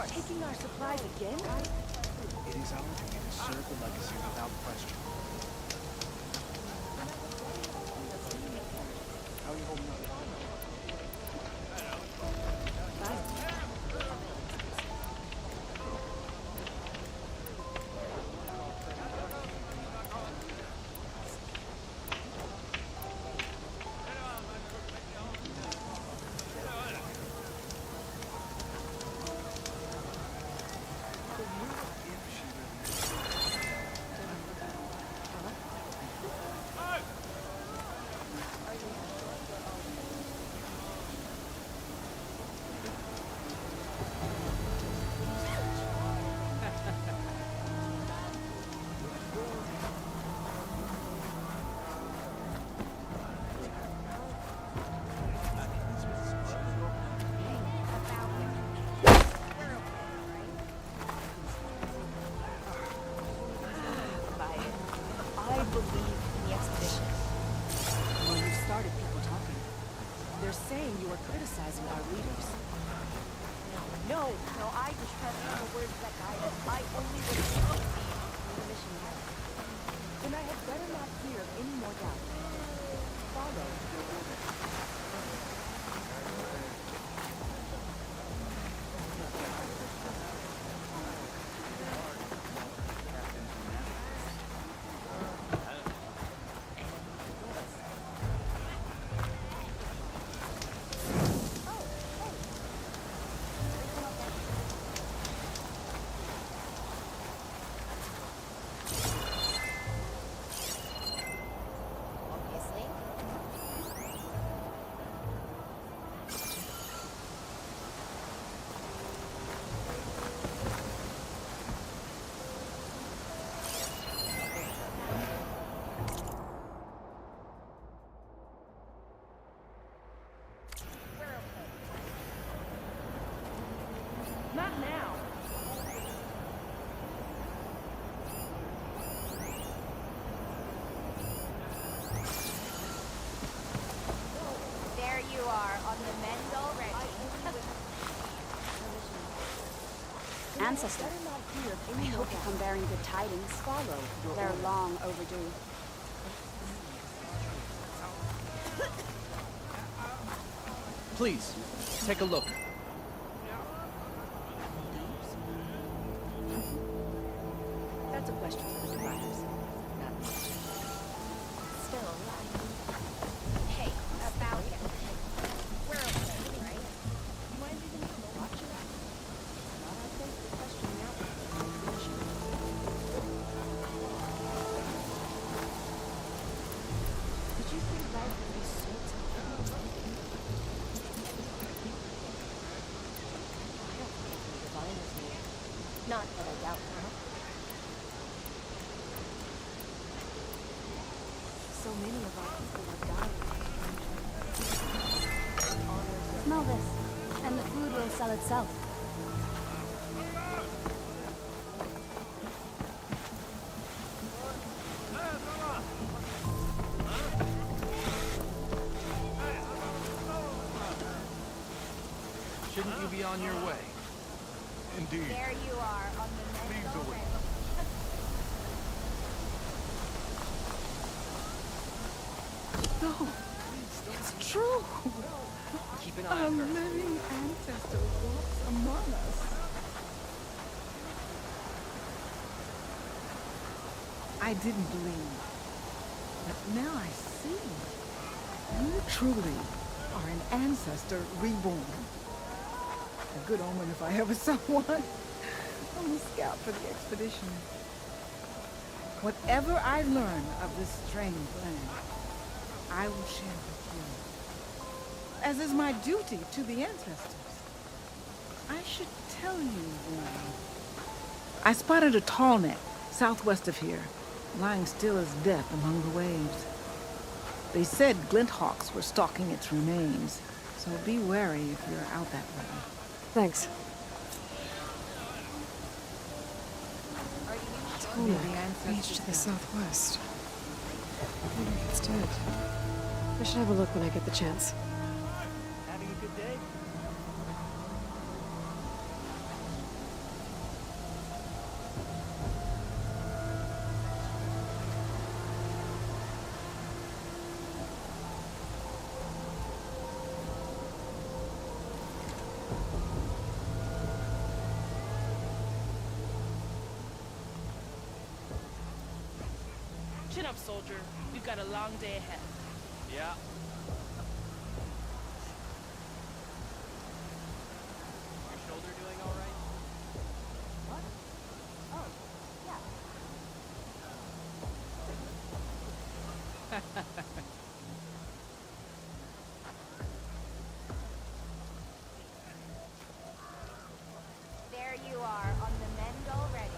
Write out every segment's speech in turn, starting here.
taking our supplies again? It is our duty to serve the legacy without question. How are you holding up? You are criticizing our leaders. No, I just trust in the words that guide us. I only receive the mission here. Then I had better not fear of any more doubt. Follow your orders. Not now. There you are, on the mend already. Ancestor, I hope you come bearing good tidings. They're long overdue. Please, take a look. That's a question for the dividers. Not me. Still alive. Hey, about it. We're okay, right? You mind leaving me to watch it? Not our place to question the outcome of the mission. Did you think life would be so tough? I don't think the diviners knew. Not that I doubt, huh? So many of our people are dying. Smell this, and the food will sell itself. Shouldn't you be on your way? Indeed. There you are, on the mend Lead the way. already. No, it's true. Keep an A eye on her. living ancestor walks among us. I didn't believe, but now I see. You truly are an ancestor reborn. A good omen if I ever saw one. I'm a scout for the expedition. Whatever I learn of this strange land, I will share with you, as is my duty to the ancestors. I should tell you then. I spotted a tall neck southwest of here, lying still as death among the waves. They said glinthawks were stalking its remains, so be wary if you're out that way. Thanks. Told me the ancestors Beach to the died. southwest. Maybe it's dead. I should have a look when I get the chance. Having a good day? up, soldier. We've got a long day ahead. Yeah. Your shoulder doing all right? What? Oh, yeah. There you are, on the mend already.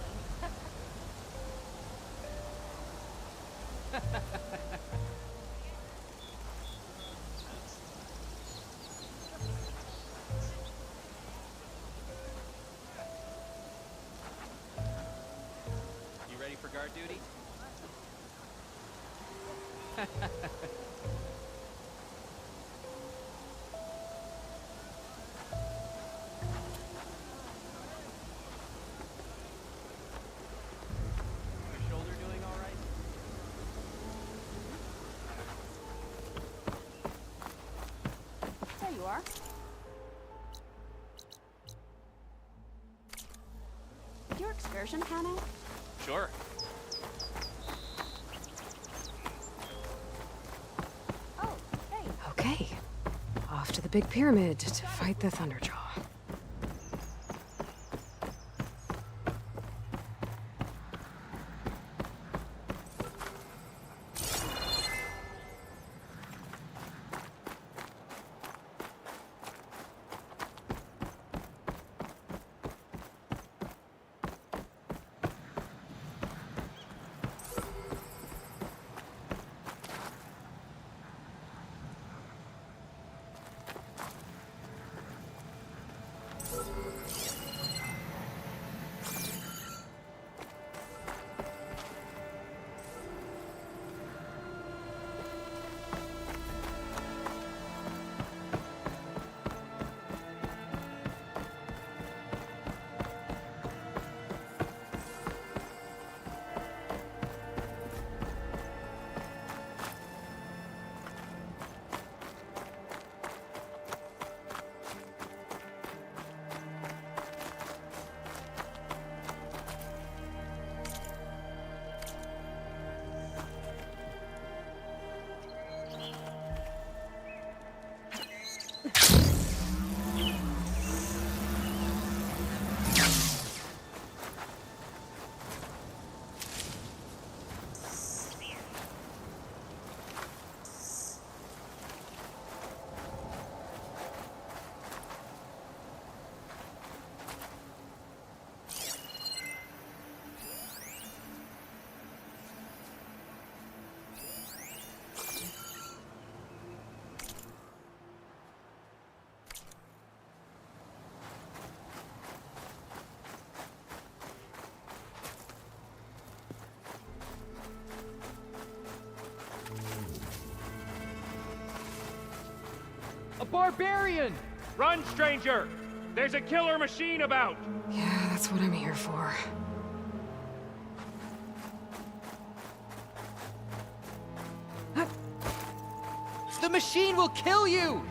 You ready for guard duty? Your shoulder doing all right? There you are. Your excursion pan out? Sure. Oh, hey. Okay. Off to the big pyramid to fight the Thunderjaw. A barbarian! Run, stranger! There's a killer machine about! Yeah, that's what I'm here for. The machine will kill you!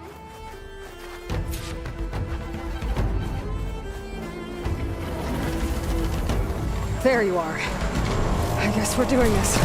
There you are. I guess we're doing this.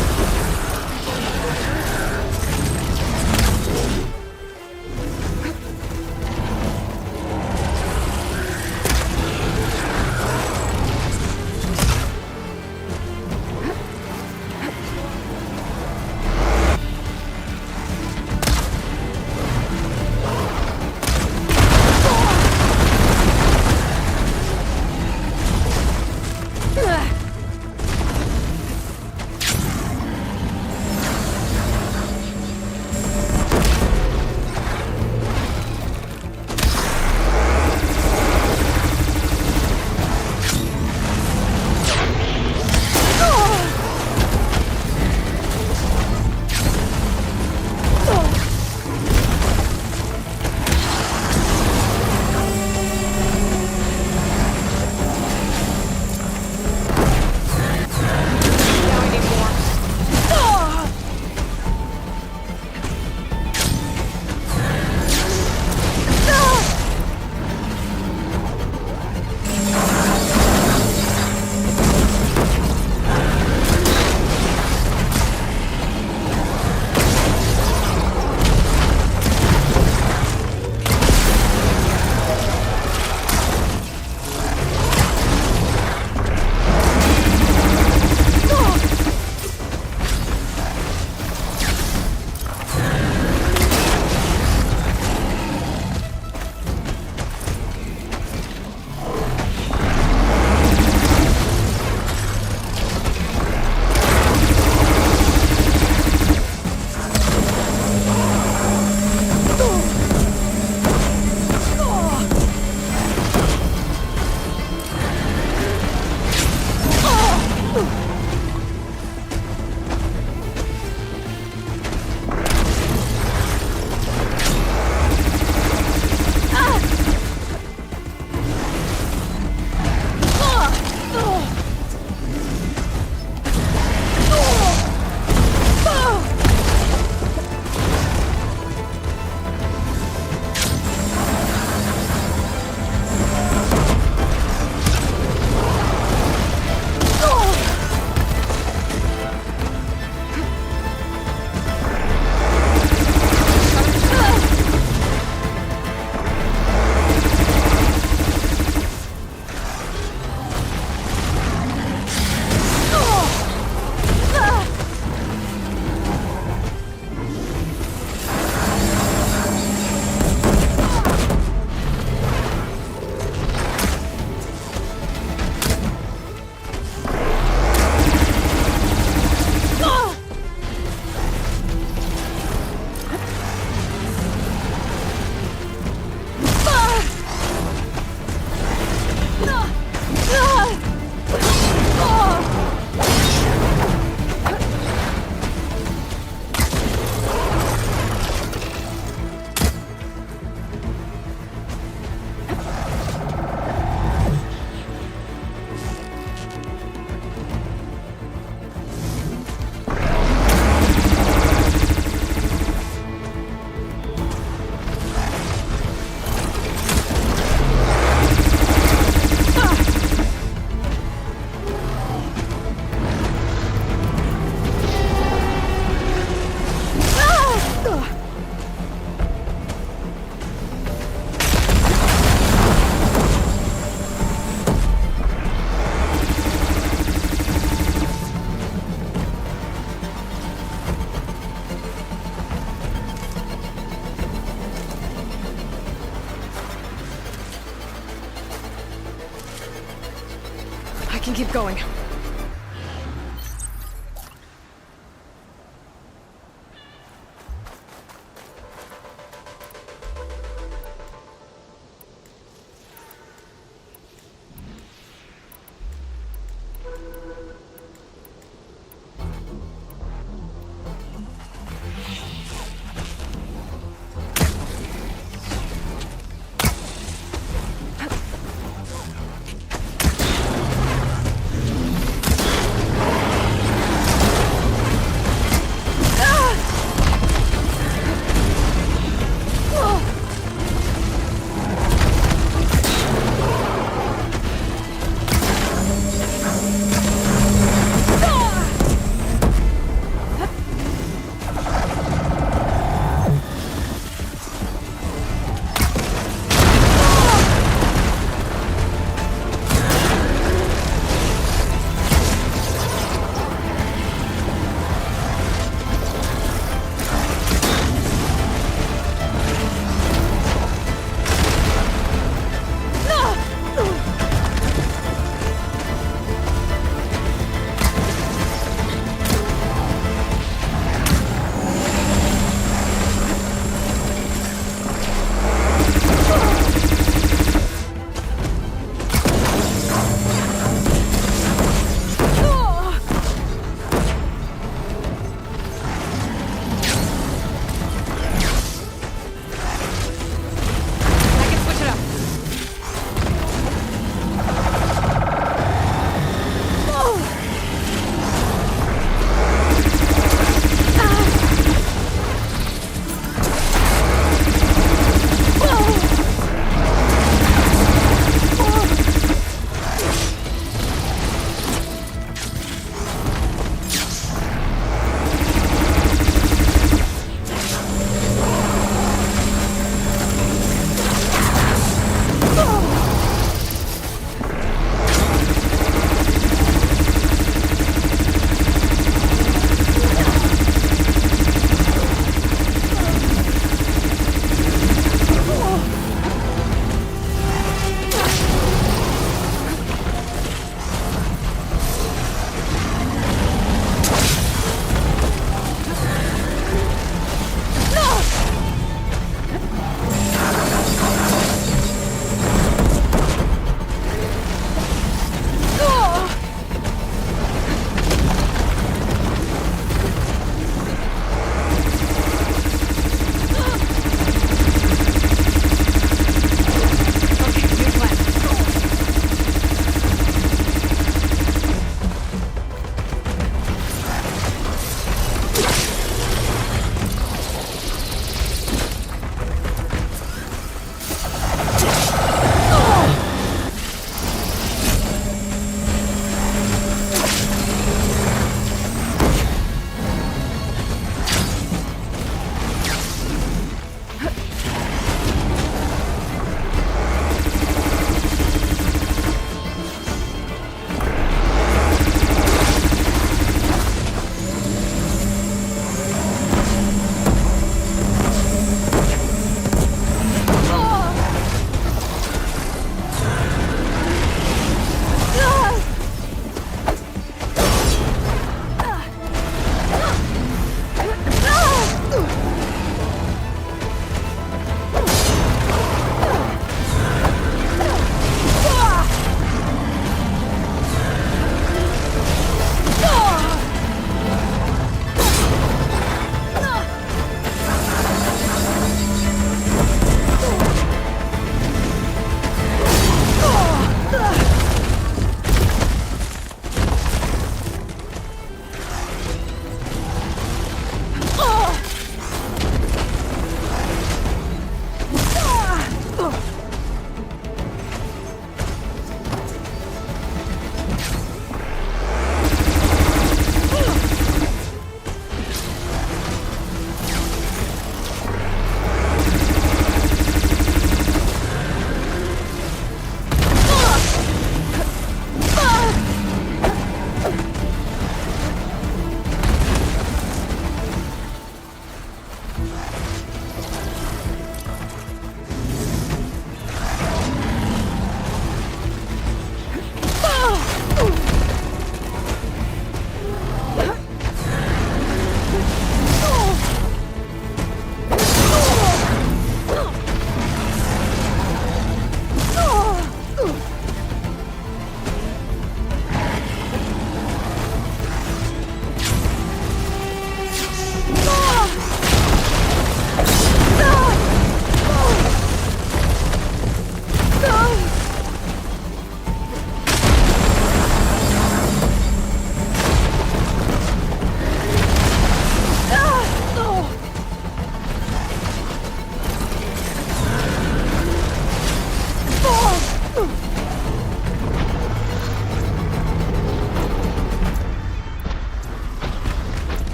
can keep going.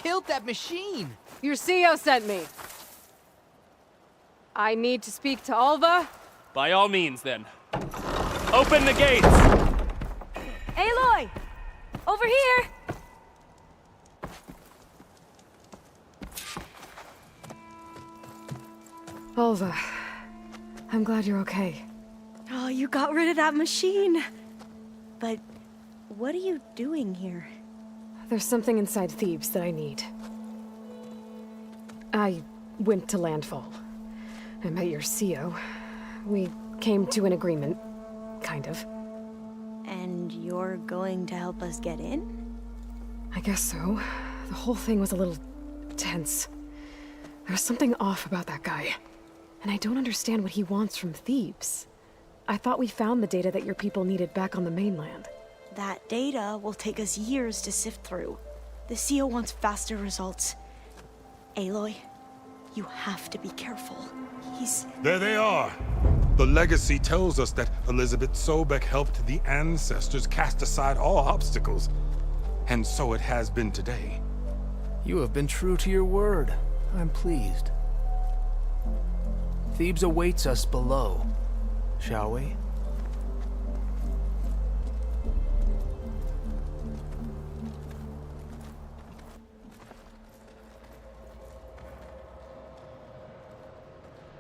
built that machine? Your CEO sent me. I need to speak to Alva. By all means, then. Open the gates! Aloy! Over here! Alva, I'm glad you're okay. Oh, you got rid of that machine. But what are you doing here? There's something inside Thebes that I need. I went to landfall. I met your CEO. We came to an agreement, kind of. And you're going to help us get in? I guess so. The whole thing was a little tense. There was something off about that guy. And I don't understand what he wants from Thebes. I thought we found the data that your people needed back on the mainland. That data will take us years to sift through. The CEO wants faster results. Aloy, you have to be careful. There they are. The legacy tells us that Elizabeth Sobek helped the ancestors cast aside all obstacles. And so it has been today. You have been true to your word. I'm pleased. Thebes awaits us below, shall we?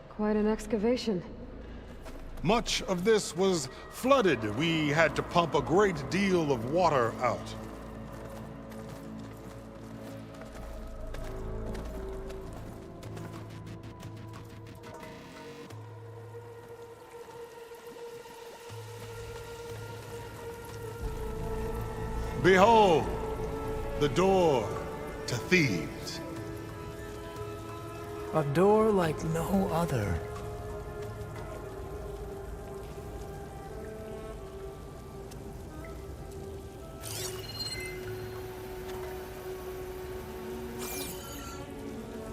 Quite an excavation. Much of this was flooded. We had to pump a great deal of water out. Behold, the door to Thebes. A door like no other.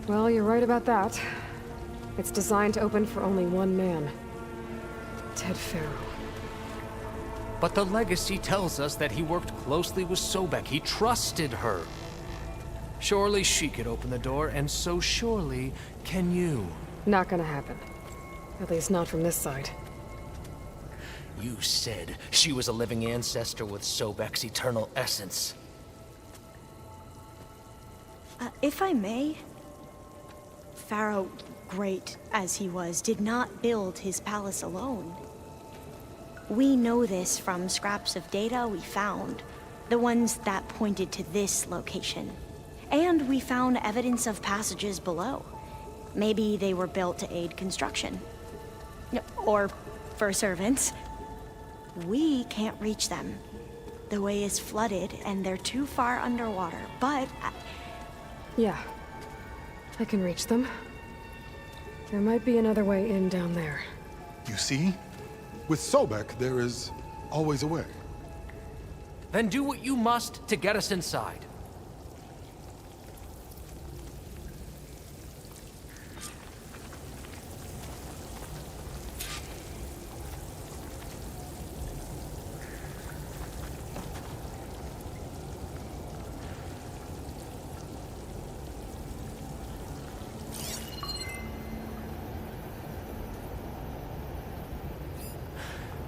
Well, you're right about that. It's designed to open for only one man. Ted Pharaoh. But the legacy tells us that he worked closely with Sobek. He trusted her. Surely she could open the door, and so surely can you. Not gonna happen. At least not from this side. You said she was a living ancestor with Sobek's eternal essence. If I may, Pharaoh, great as he was, did not build his palace alone. We know this from scraps of data we found, the ones that pointed to this location. And we found evidence of passages below. Maybe they were built to aid construction. Or for servants. We can't reach them. The way is flooded and they're too far underwater, but... Yeah. I can reach them. There might be another way in down there. You see? With Sobek, there is always a way. Then do what you must to get us inside.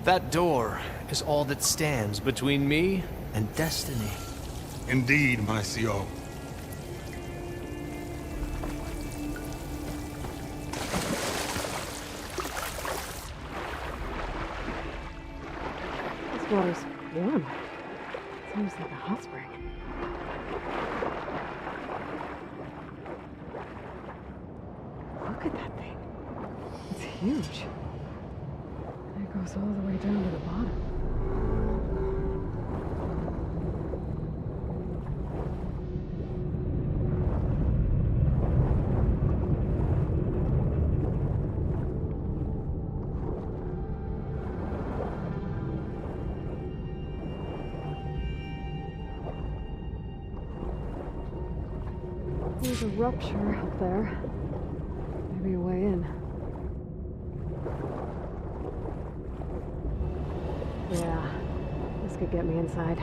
That door is all that stands between me and destiny. Indeed, my CO. This water's warm. It's almost like a hot spring. Look at that thing. It's huge. It goes all the way down to the bottom. There's a rupture up there. Maybe a way in. Yeah, this could get me inside.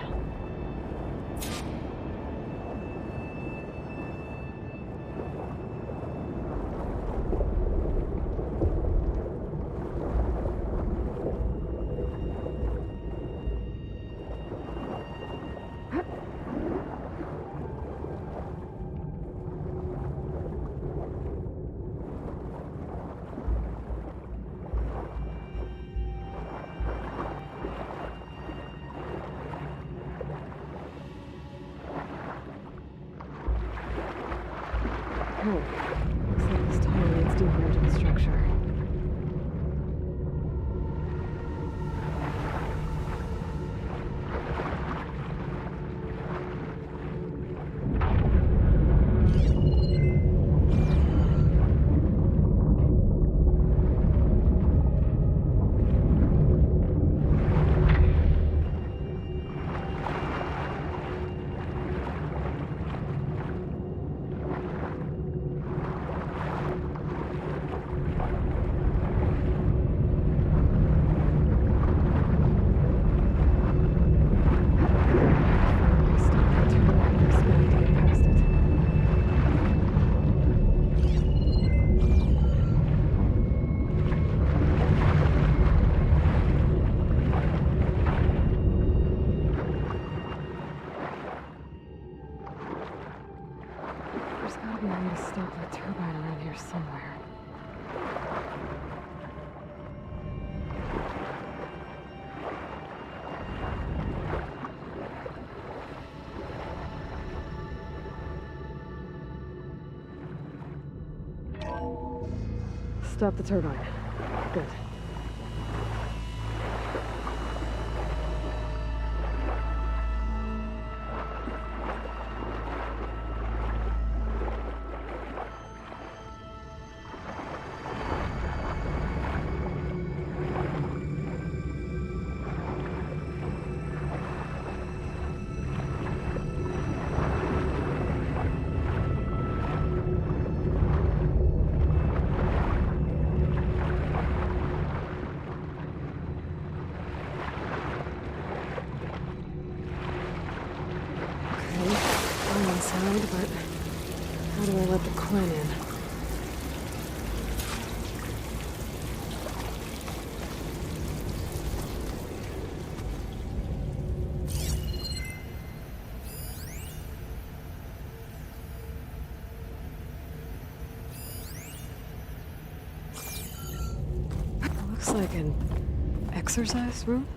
Looks like this tunnel leads deeper into the structure. There's gotta be a way to stop that turbine around here somewhere. Stop the turbine. Good. Inside, but how do I let the Quinn in? It looks like an exercise room.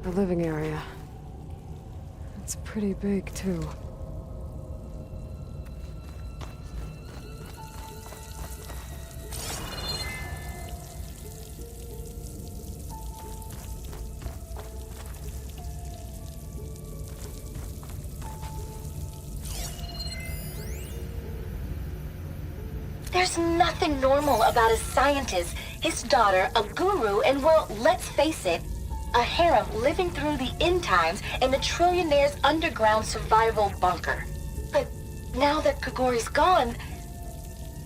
The living area. It's pretty big, too. There's nothing normal about a scientist, his daughter, a guru, and well, let's face it, a harem living through the end times in a trillionaire's underground survival bunker. But now that Grigori's gone,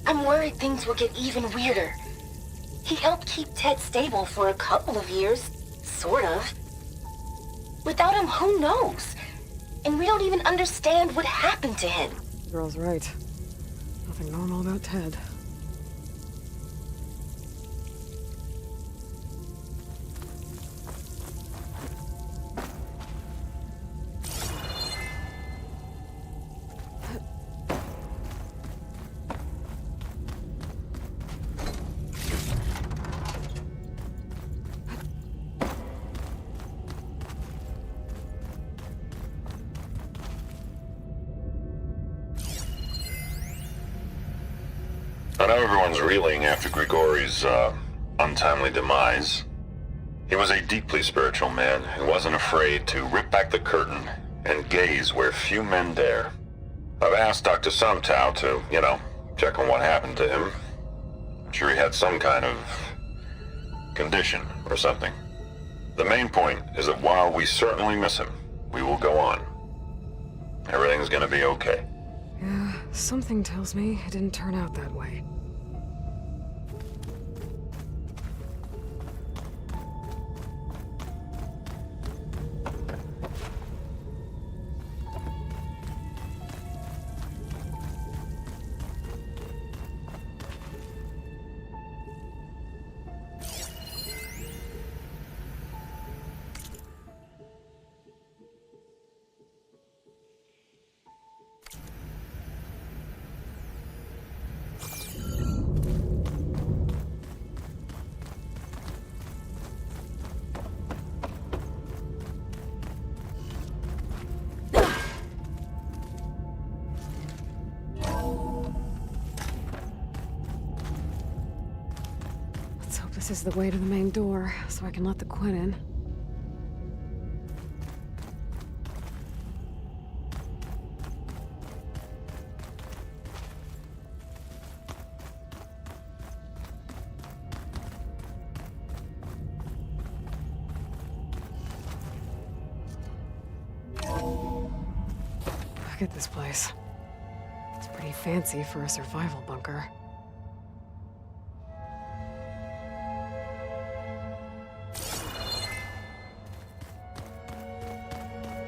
I'm worried things will get even weirder. He helped keep Ted stable for a couple of years, sort of. Without him, who knows? And we don't even understand what happened to him. The girl's right. Nothing normal about Ted. I know everyone's reeling after Grigori's untimely demise. He was a deeply spiritual man who wasn't afraid to rip back the curtain and gaze where few men dare. I've asked Dr. Sumtow to, check on what happened to him. I'm sure he had some kind of condition or something. The main point is that while we certainly miss him, we will go on. Everything's gonna be okay. Yeah, something tells me it didn't turn out that way. This is the way to the main door, so I can let the Quinn in. Look at this place. It's pretty fancy for a survival bunker.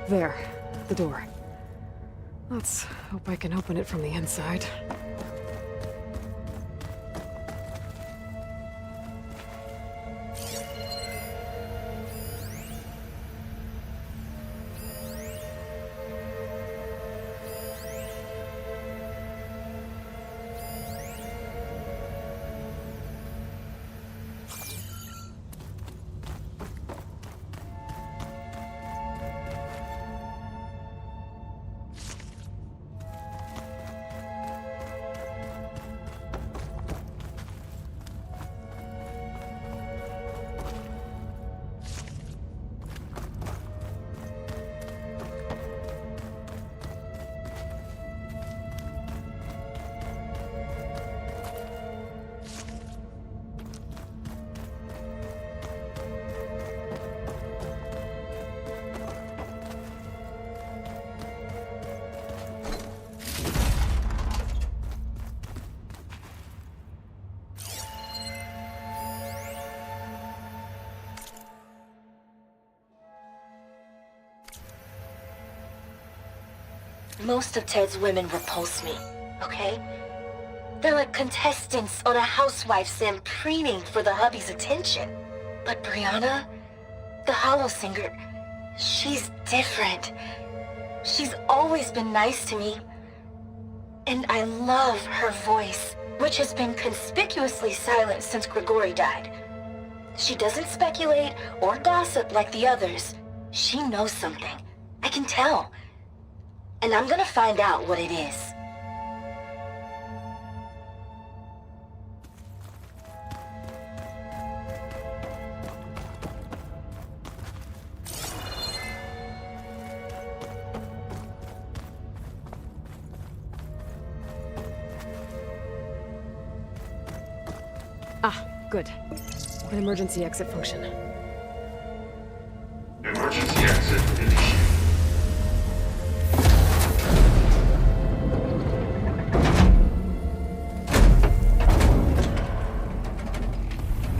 There, the door. Let's hope I can open it from the inside. Most of Ted's women repulse me, okay? They're like contestants on a housewife sim preening for the hubby's attention. But Brianna, the hollow singer, she's different. She's always been nice to me. And I love her voice, which has been conspicuously silent since Grigori died. She doesn't speculate or gossip like the others. She knows something. I can tell. And I'm gonna find out what it is. Ah, good. An emergency exit function. Emergency exit initiated.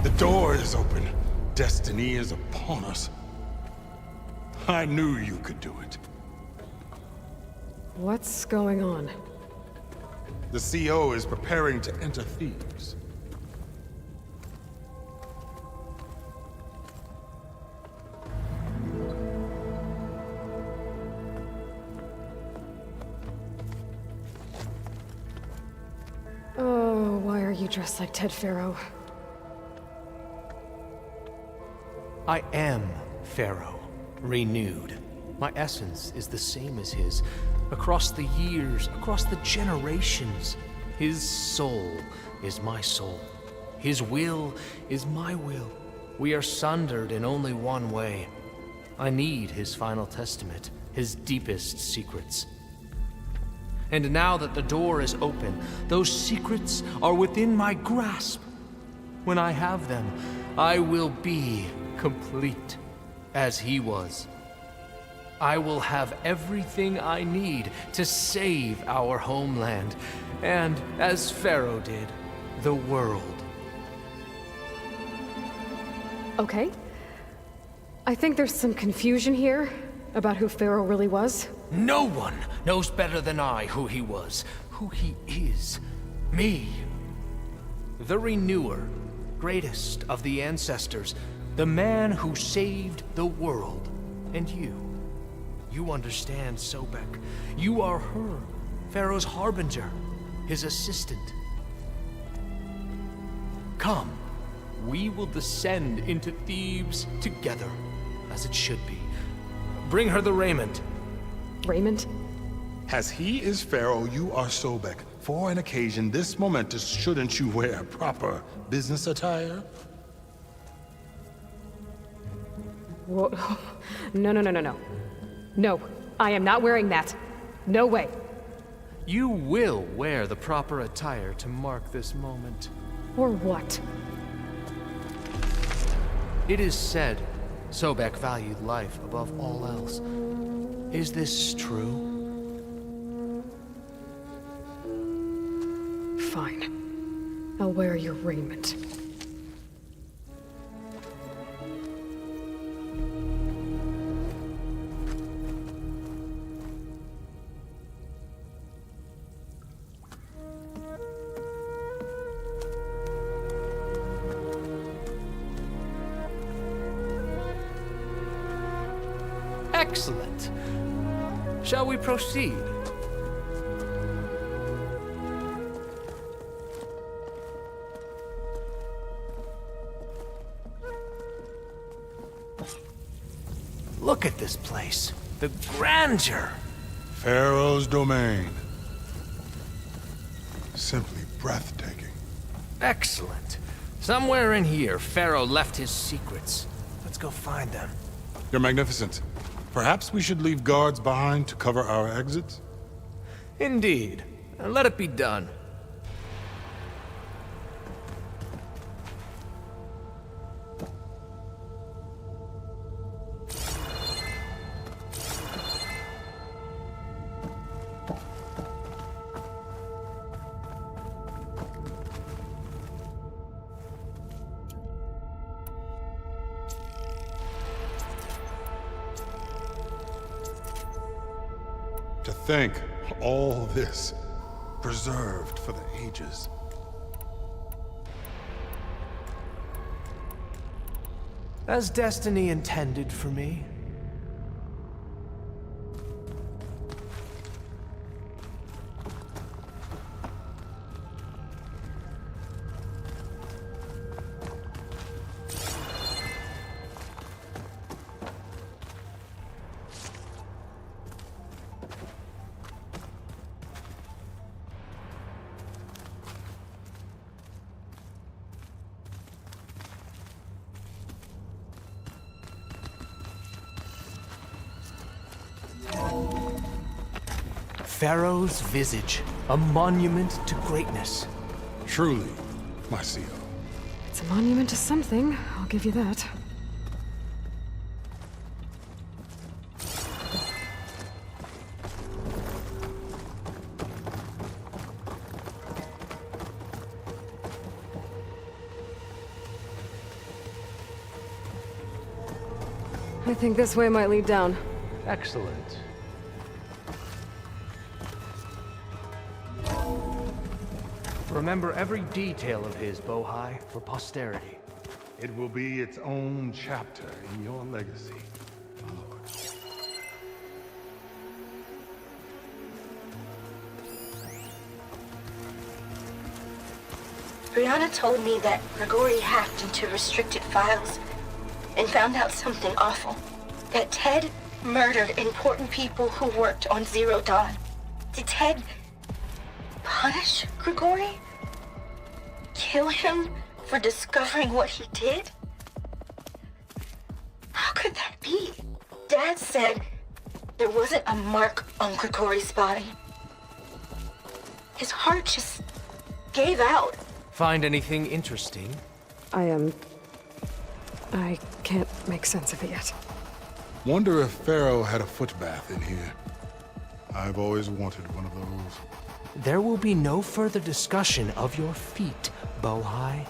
The door is open. Destiny is upon us. I knew you could do it. What's going on? The CO is preparing to enter Thebes. Oh, why are you dressed like Ted Pharaoh? I am Pharaoh, renewed. My essence is the same as his. Across the years, across the generations, his soul is my soul. His will is my will. We are sundered in only one way. I need his final testament, his deepest secrets. And now that the door is open, those secrets are within my grasp. When I have them, I will be complete, as he was. I will have everything I need to save our homeland, and, as Pharaoh did, the world. Okay. I think there's some confusion here about who Pharaoh really was. No one knows better than I who he was, who he is. Me. The Renewer, greatest of the ancestors, the man who saved the world. And you. You understand, Sobek. You are her, Pharaoh's harbinger, his assistant. Come, we will descend into Thebes together, as it should be. Bring her the raiment. Raiment? As he is Pharaoh, you are Sobek. For an occasion this momentous, shouldn't you wear proper business attire? Whoa. No, no, no, no, no. No, I am not wearing that. No way. You will wear the proper attire to mark this moment. Or what? It is said Sobek valued life above all else. Is this true? Fine. I'll wear your raiment. Excellent. Shall we proceed? Look at this place. The grandeur. Pharaoh's domain. Simply breathtaking. Excellent. Somewhere in here, Pharaoh left his secrets. Let's go find them. Your Magnificence, perhaps we should leave guards behind to cover our exits? Indeed. Let it be done. To think all this preserved for the ages. As destiny intended for me. Pharaoh's visage, a monument to greatness. Truly, my CEO. It's a monument to something, I'll give you that. I think this way might lead down. Excellent. Remember every detail of his, Bohai, for posterity. It will be its own chapter in your legacy, my lord. Brianna told me that Grigori hacked into restricted files and found out something awful. That Ted murdered important people who worked on Zero Dawn. Did Ted punish Grigori? Kill him for discovering what he did? How could that be? Dad said there wasn't a mark on Grigori's body. His heart just gave out. Find anything interesting? I can't make sense of it yet. Wonder if Pharaoh had a foot bath in here. I've always wanted one of those. There will be no further discussion of your feet, Bohai.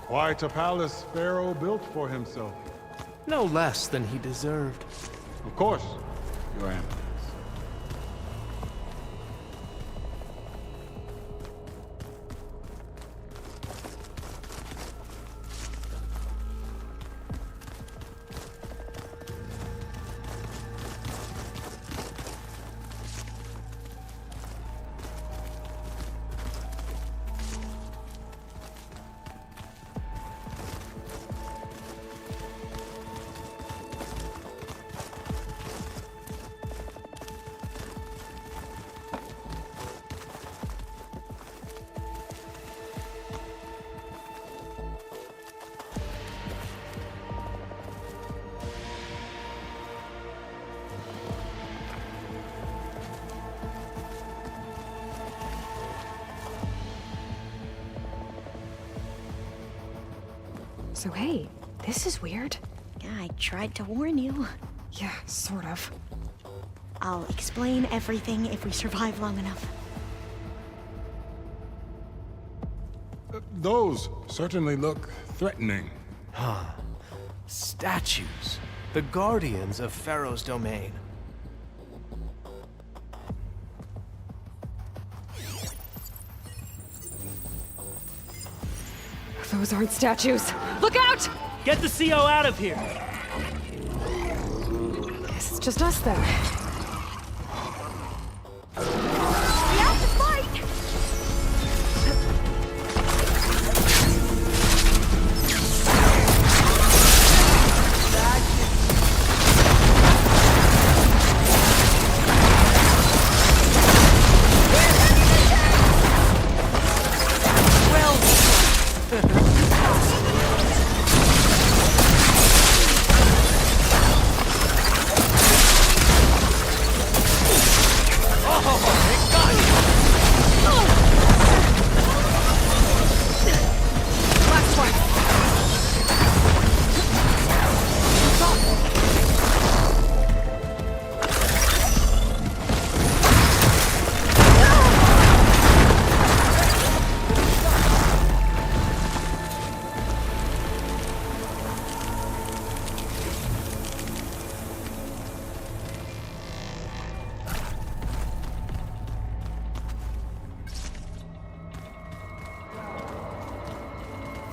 Quite a palace Pharaoh built for himself. No less than he deserved. Of course, Your Eminence. So hey, this is weird. Yeah, I tried to warn you. Yeah, sort of. I'll explain everything if we survive long enough. Those certainly look threatening. Huh. Statues. The guardians of Pharaoh's domain. Those aren't statues. Look out! Get the CO out of here! Guess it's just us then. We have to fight!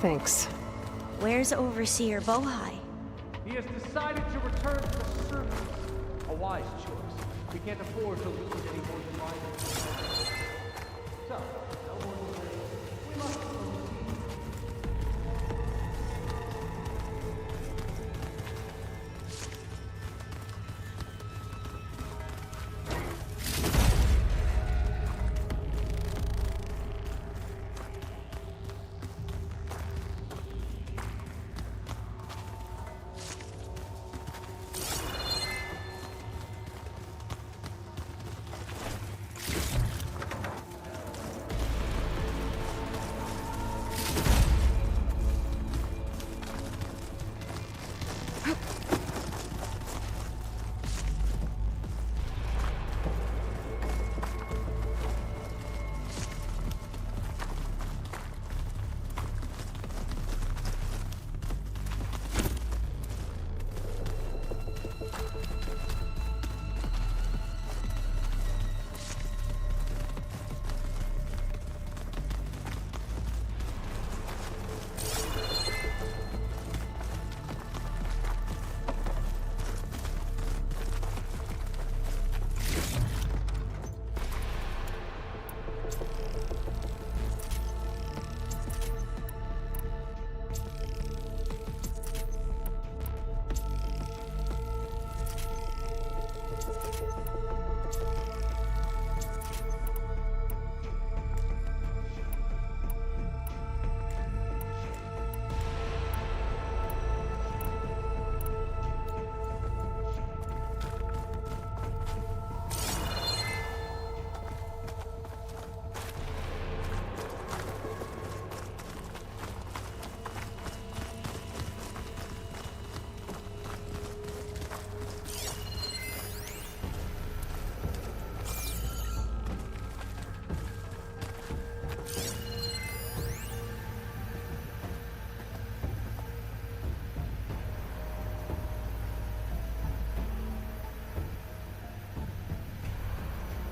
Thanks. Where's Overseer Bohai? He has decided to return to the surface. A wise choice. We can't afford to lose any more survivors. So, no more delays. We must proceed.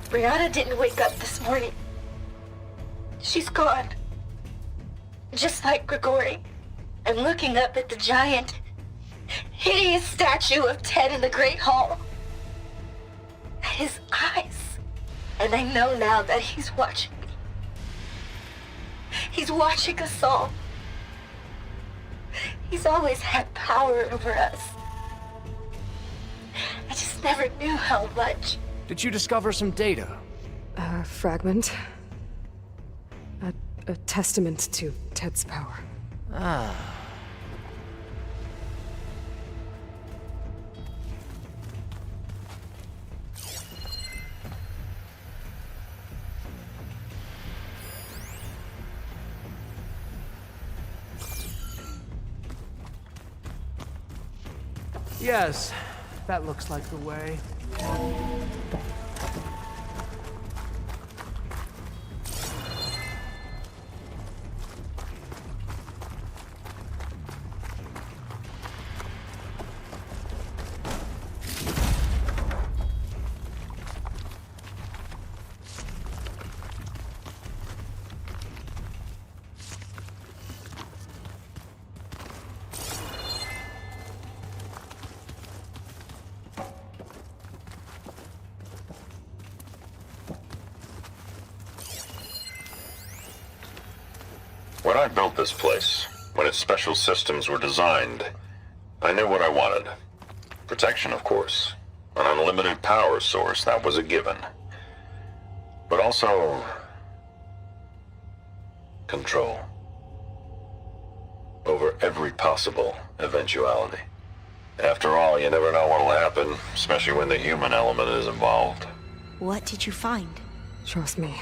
Brianna didn't wake up this morning. She's gone. Just like Grigori. I'm looking up at the giant, hideous statue of Ted in the Great Hall. His eyes. And I know now that he's watching me. He's watching us all. He's always had power over us. I just never knew how much. Did you discover some data? A fragment. A testament to Ted's power. Ah. Yes, that looks like the way. When I built this place, when its special systems were designed, I knew what I wanted. Protection, of course. An unlimited power source, that was a given. But also... control. Over every possible eventuality. After all, you never know what'll happen, especially when the human element is involved. What did you find? Trust me.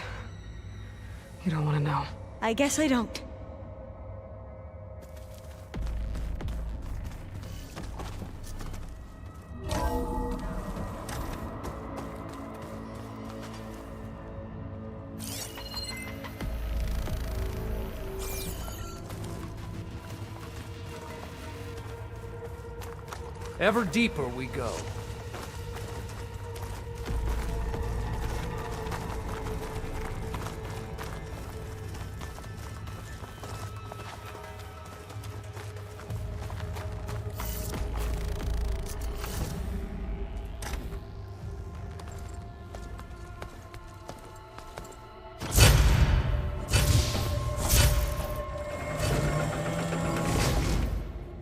You don't want to know. I guess I don't. Ever deeper we go.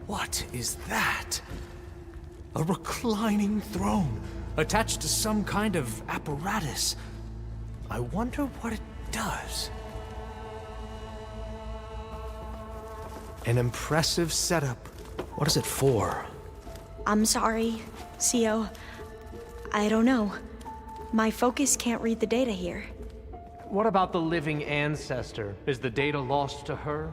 What is that? A reclining throne, attached to some kind of apparatus. I wonder what it does. An impressive setup. What is it for? I'm sorry, CO. I don't know. My focus can't read the data here. What about the living ancestor? Is the data lost to her?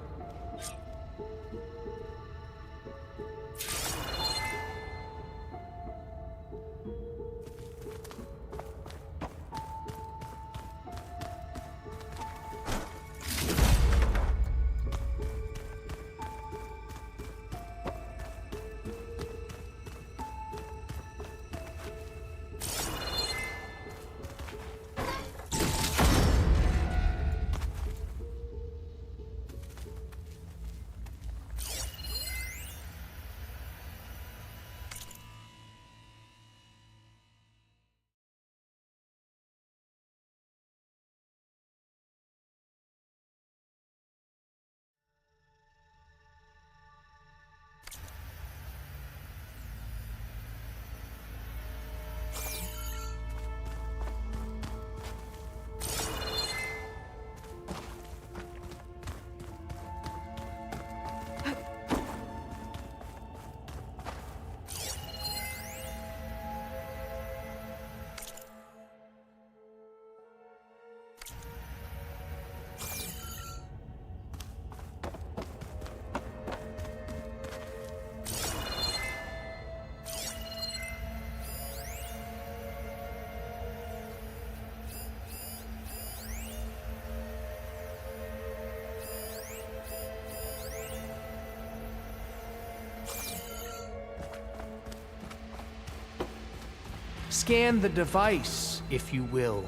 Scan the device, if you will.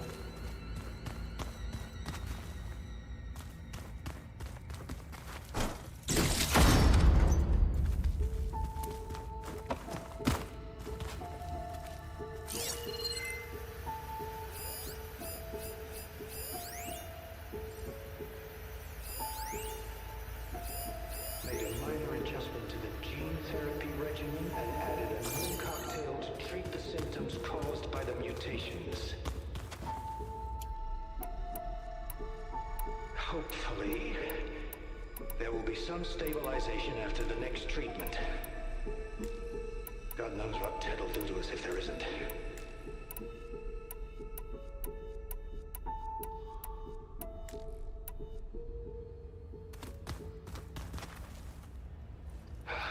Hopefully, there will be some stabilization after the next treatment. God knows what Ted will do to us if there isn't.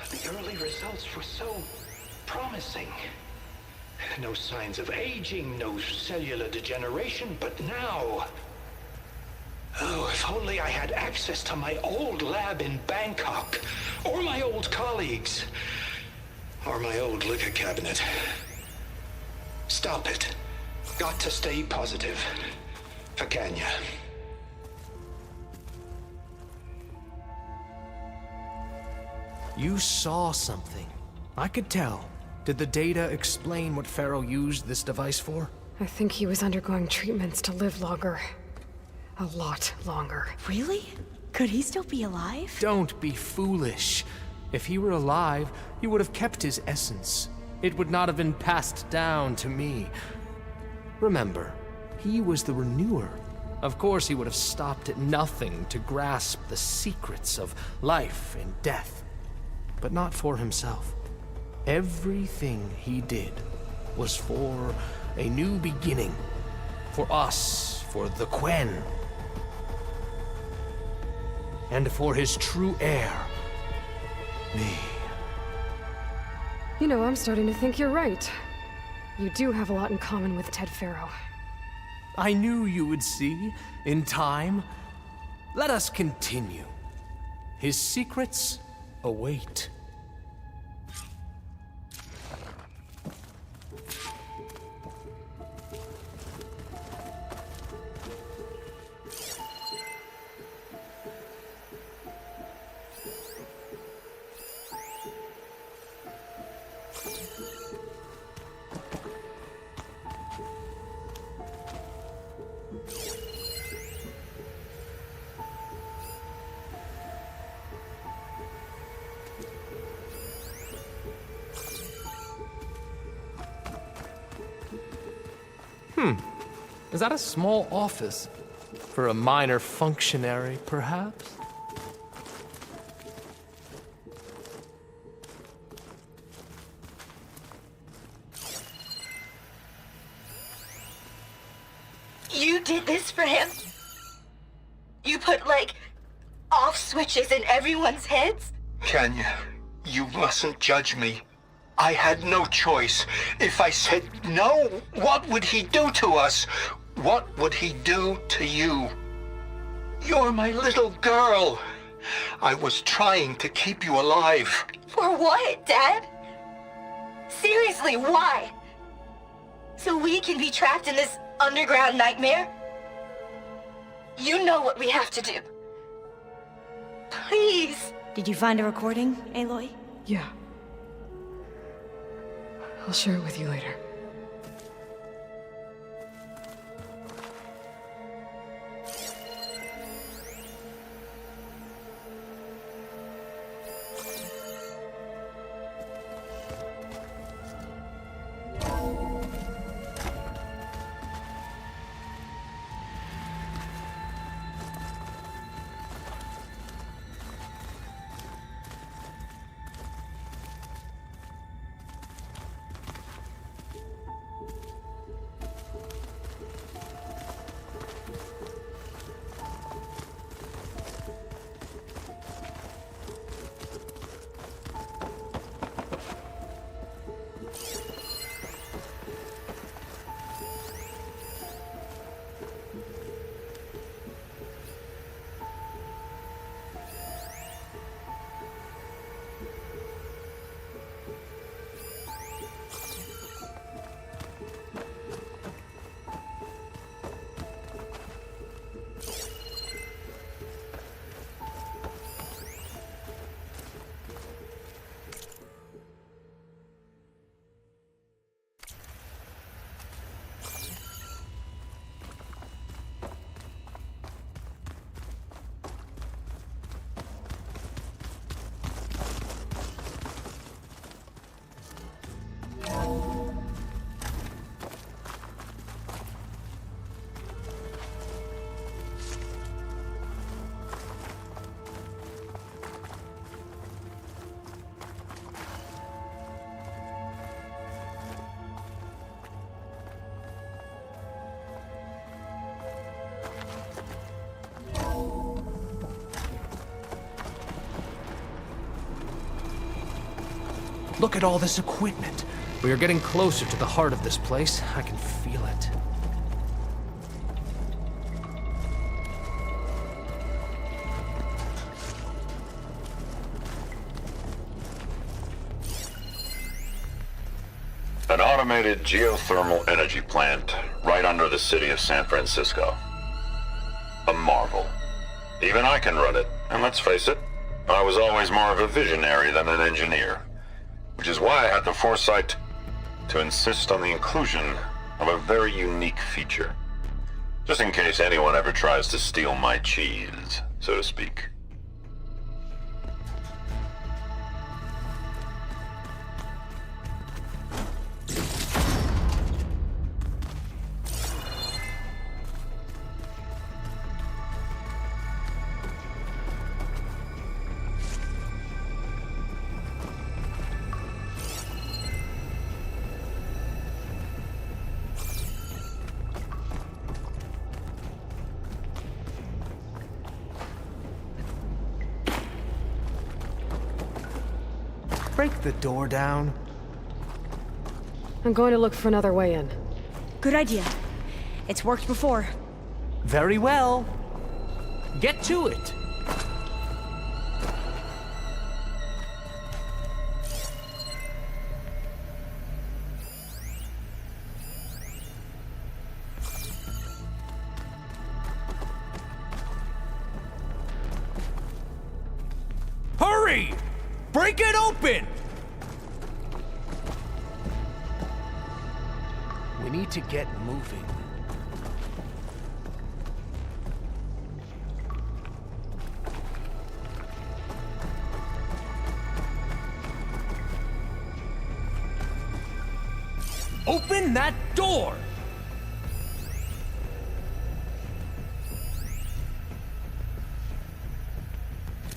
The early results were so promising. No signs of aging, no cellular degeneration, but now... Oh, if only I had access to my old lab in Bangkok, or my old colleagues, or my old liquor cabinet. Stop it. Got to stay positive. For Kenya. You saw something. I could tell. Did the data explain what Pharaoh used this device for? I think he was undergoing treatments to live longer. A lot longer. Really? Could he still be alive? Don't be foolish. If he were alive, he would have kept his essence. It would not have been passed down to me. Remember, he was the renewer. Of course he would have stopped at nothing to grasp the secrets of life and death. But not for himself. Everything he did was for a new beginning. For us, for the Quen. And for his true heir, me. You know, I'm starting to think you're right. You do have a lot in common with Ted Pharaoh. I knew you would see, in time. Let us continue. His secrets await. Is that a small office? For a minor functionary, perhaps? You did this for him? You put, like, off switches in everyone's heads? Kenya, you mustn't judge me. I had no choice. If I said no, what would he do to us? What would he do to you? You're my little girl. I was trying to keep you alive. For what, Dad? Seriously, why? So we can be trapped in this underground nightmare? You know what we have to do. Please. Did you find a recording, Aloy? Yeah. I'll share it with you later. Look at all this equipment. We are getting closer to the heart of this place. I can feel it. An automated geothermal energy plant right under the city of San Francisco. A marvel. Even I can run it, and let's face it, I was always more of a visionary than an engineer, which is why I had the foresight to insist on the inclusion of a very unique feature, just in case anyone ever tries to steal my cheese, so to speak. Break the door down. I'm going to look for another way in. Good idea. It's worked before. Very well. Get to it. Hurry! Break it open! We need to get moving. Open that door!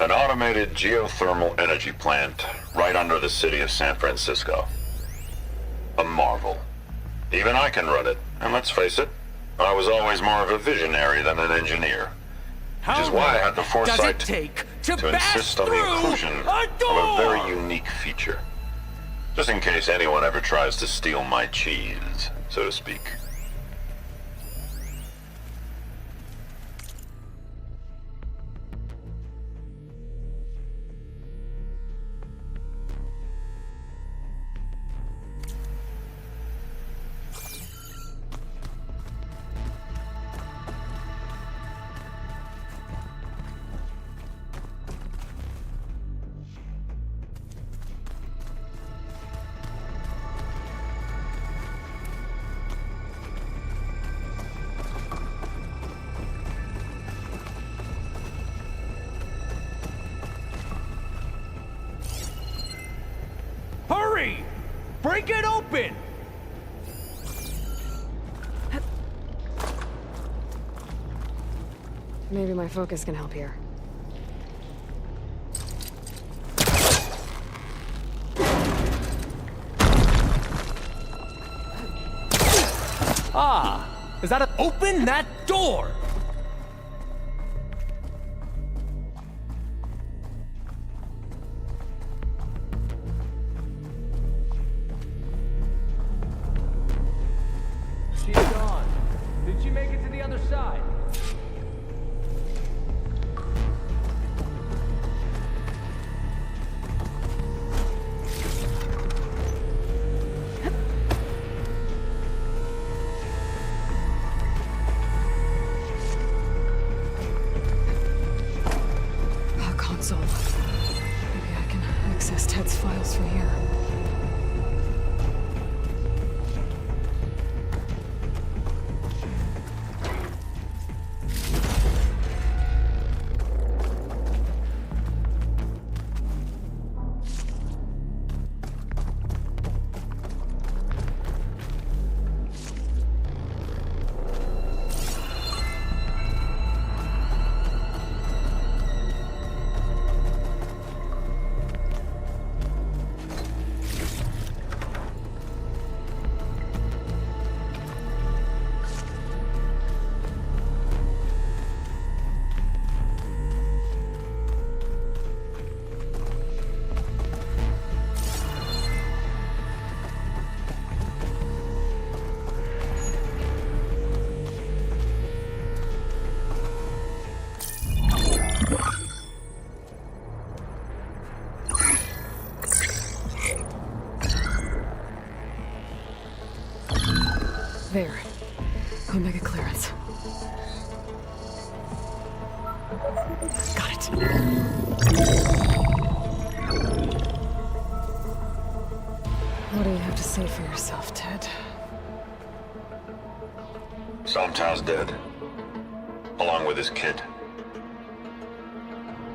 An automated geothermal energy plant right under the city of San Francisco. A marvel. Even I can run it, and let's face it, I was always more of a visionary than an engineer, which is why I had the foresight to insist on the inclusion of a very unique feature, just in case anyone ever tries to steal my cheese, so to speak. Hurry! Break it open! Maybe my focus can help here. Ah! Is that a... Open that door! She's gone. Did she make it to the other side? A console. Maybe I can access Ted's files from here. parents. Got it. What do you have to say for yourself, Ted? Somtow's dead, along with his kid.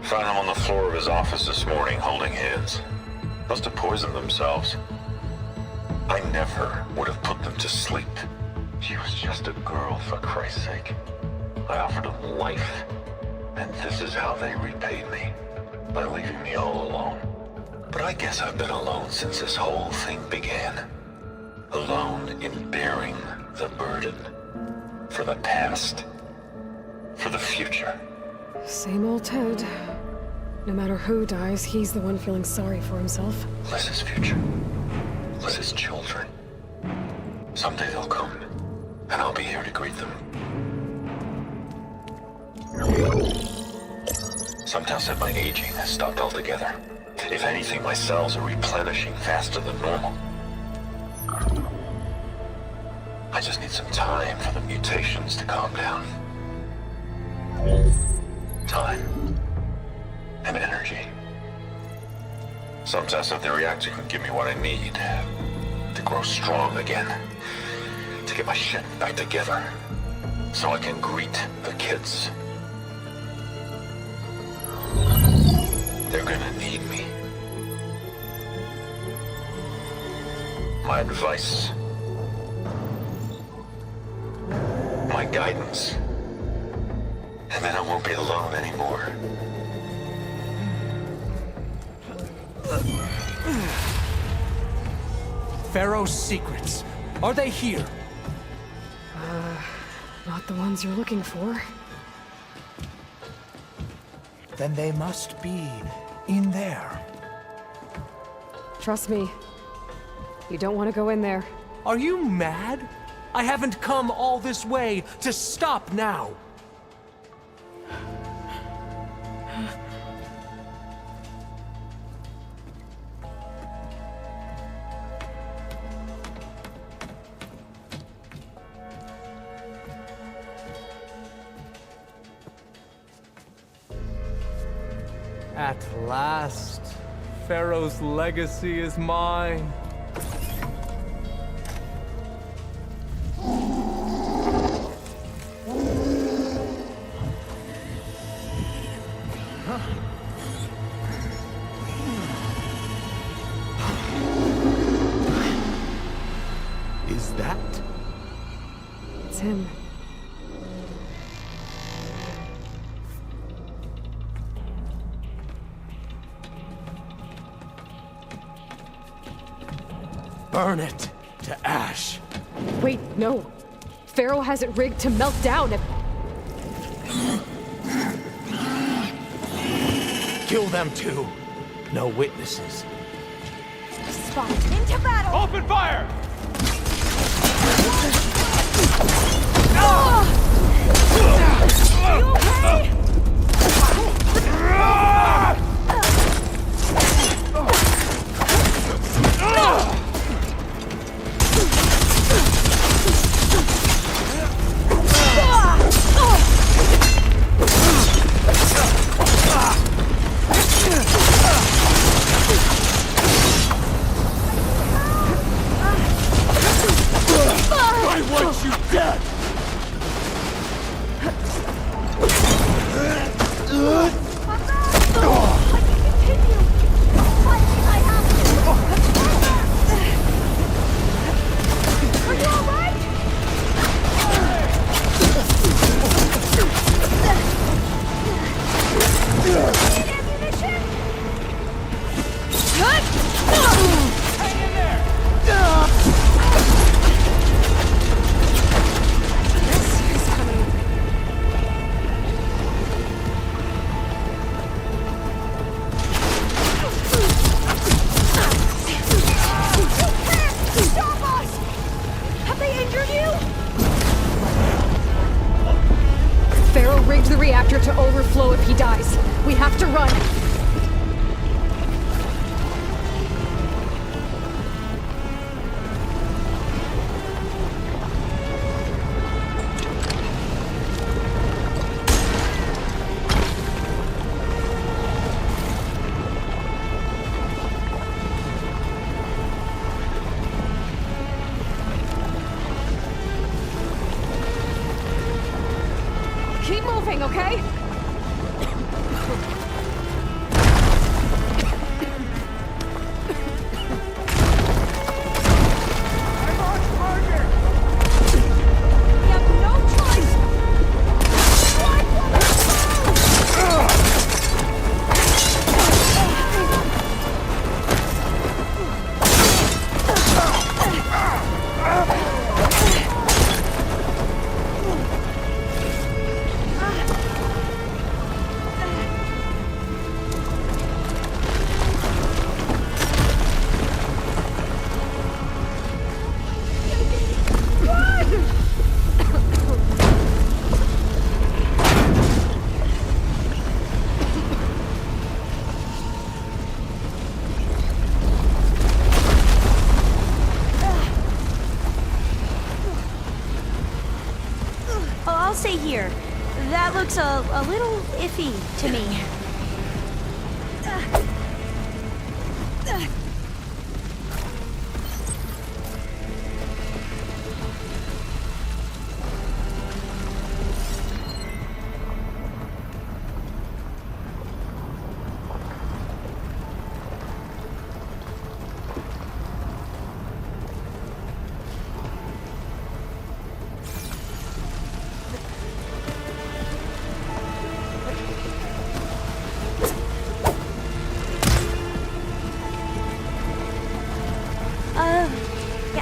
Found him on the floor of his office this morning, holding hands. Must have poisoned themselves. I never would have put them to sleep. She was just a girl, for Christ's sake. I offered them life, and this is how they repaid me, by leaving me all alone. But I guess I've been alone since this whole thing began. Alone in bearing the burden. For the past. For the future. Same old Ted. No matter who dies, he's the one feeling sorry for himself. Liz's future. Liz's children. Someday they'll come, and I'll be here to greet them. Sometimes said my aging has stopped altogether. If anything, my cells are replenishing faster than normal. I just need some time for the mutations to calm down. Time. And energy. Sometimes said the reactor can give me what I need to grow strong again. To get my shit back together. So I can greet the kids. They're gonna need me. My advice. My guidance. And then I won't be alone anymore. Pharaoh's secrets. Are they here? Not the ones you're looking for. Then they must be in there. Trust me. You don't want to go in there. Are you mad? I haven't come all this way to stop now. At last, Pharaoh's legacy is mine. Is that? It's him. Burn it to ash. Wait, no. Pharaoh has it rigged to melt down if... Kill them too. No witnesses. Spot into battle! Open fire! Are you okay? I want you dead! The reactor to overflow if he dies. We have to run. Keep moving, okay? I'll stay here. That looks a little iffy to me.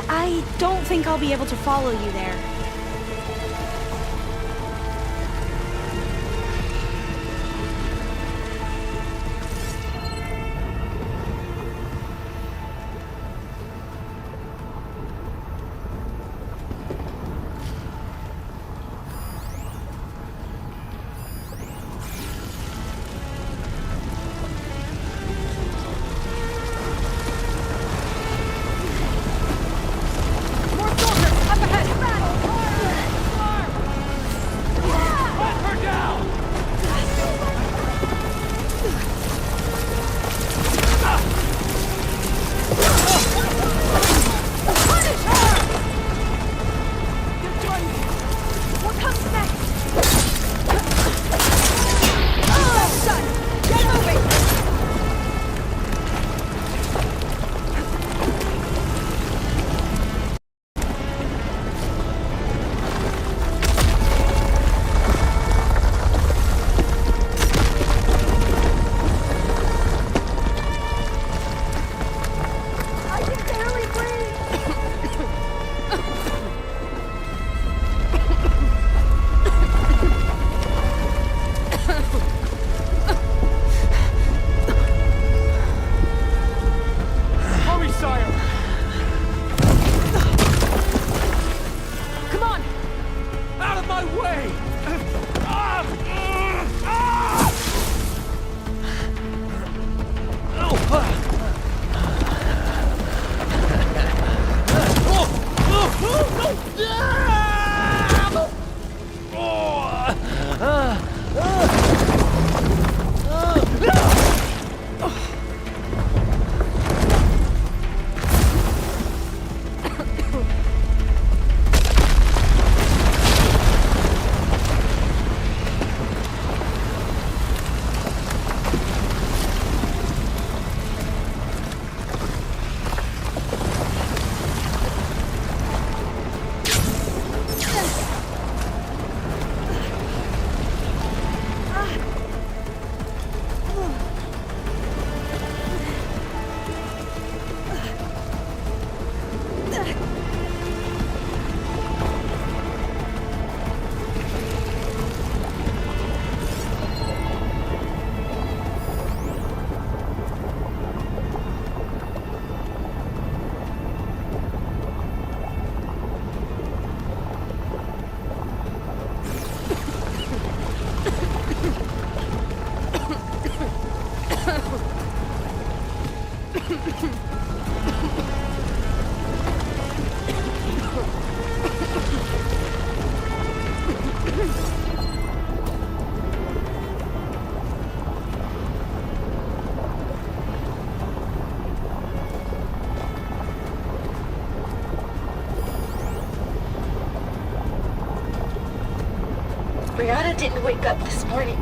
I don't think I'll be able to follow you there. Brianna didn't wake up this morning.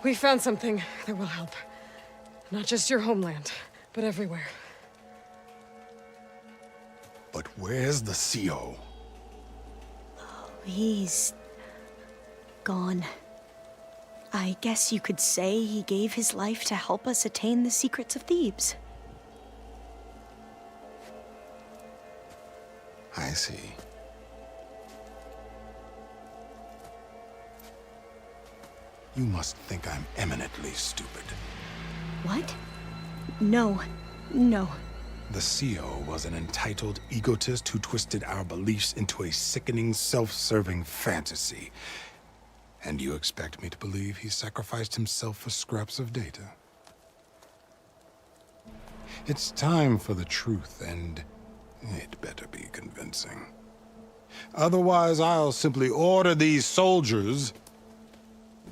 We found something that will help. Not just your homeland, but everywhere. But where's the CO? He's gone. I guess you could say he gave his life to help us attain the secrets of Thebes. I see. You must think I'm eminently stupid. What? No. No. The CO was an entitled egotist who twisted our beliefs into a sickening, self-serving fantasy. And you expect me to believe he sacrificed himself for scraps of data? It's time for the truth, and it better be convincing. Otherwise, I'll simply order these soldiers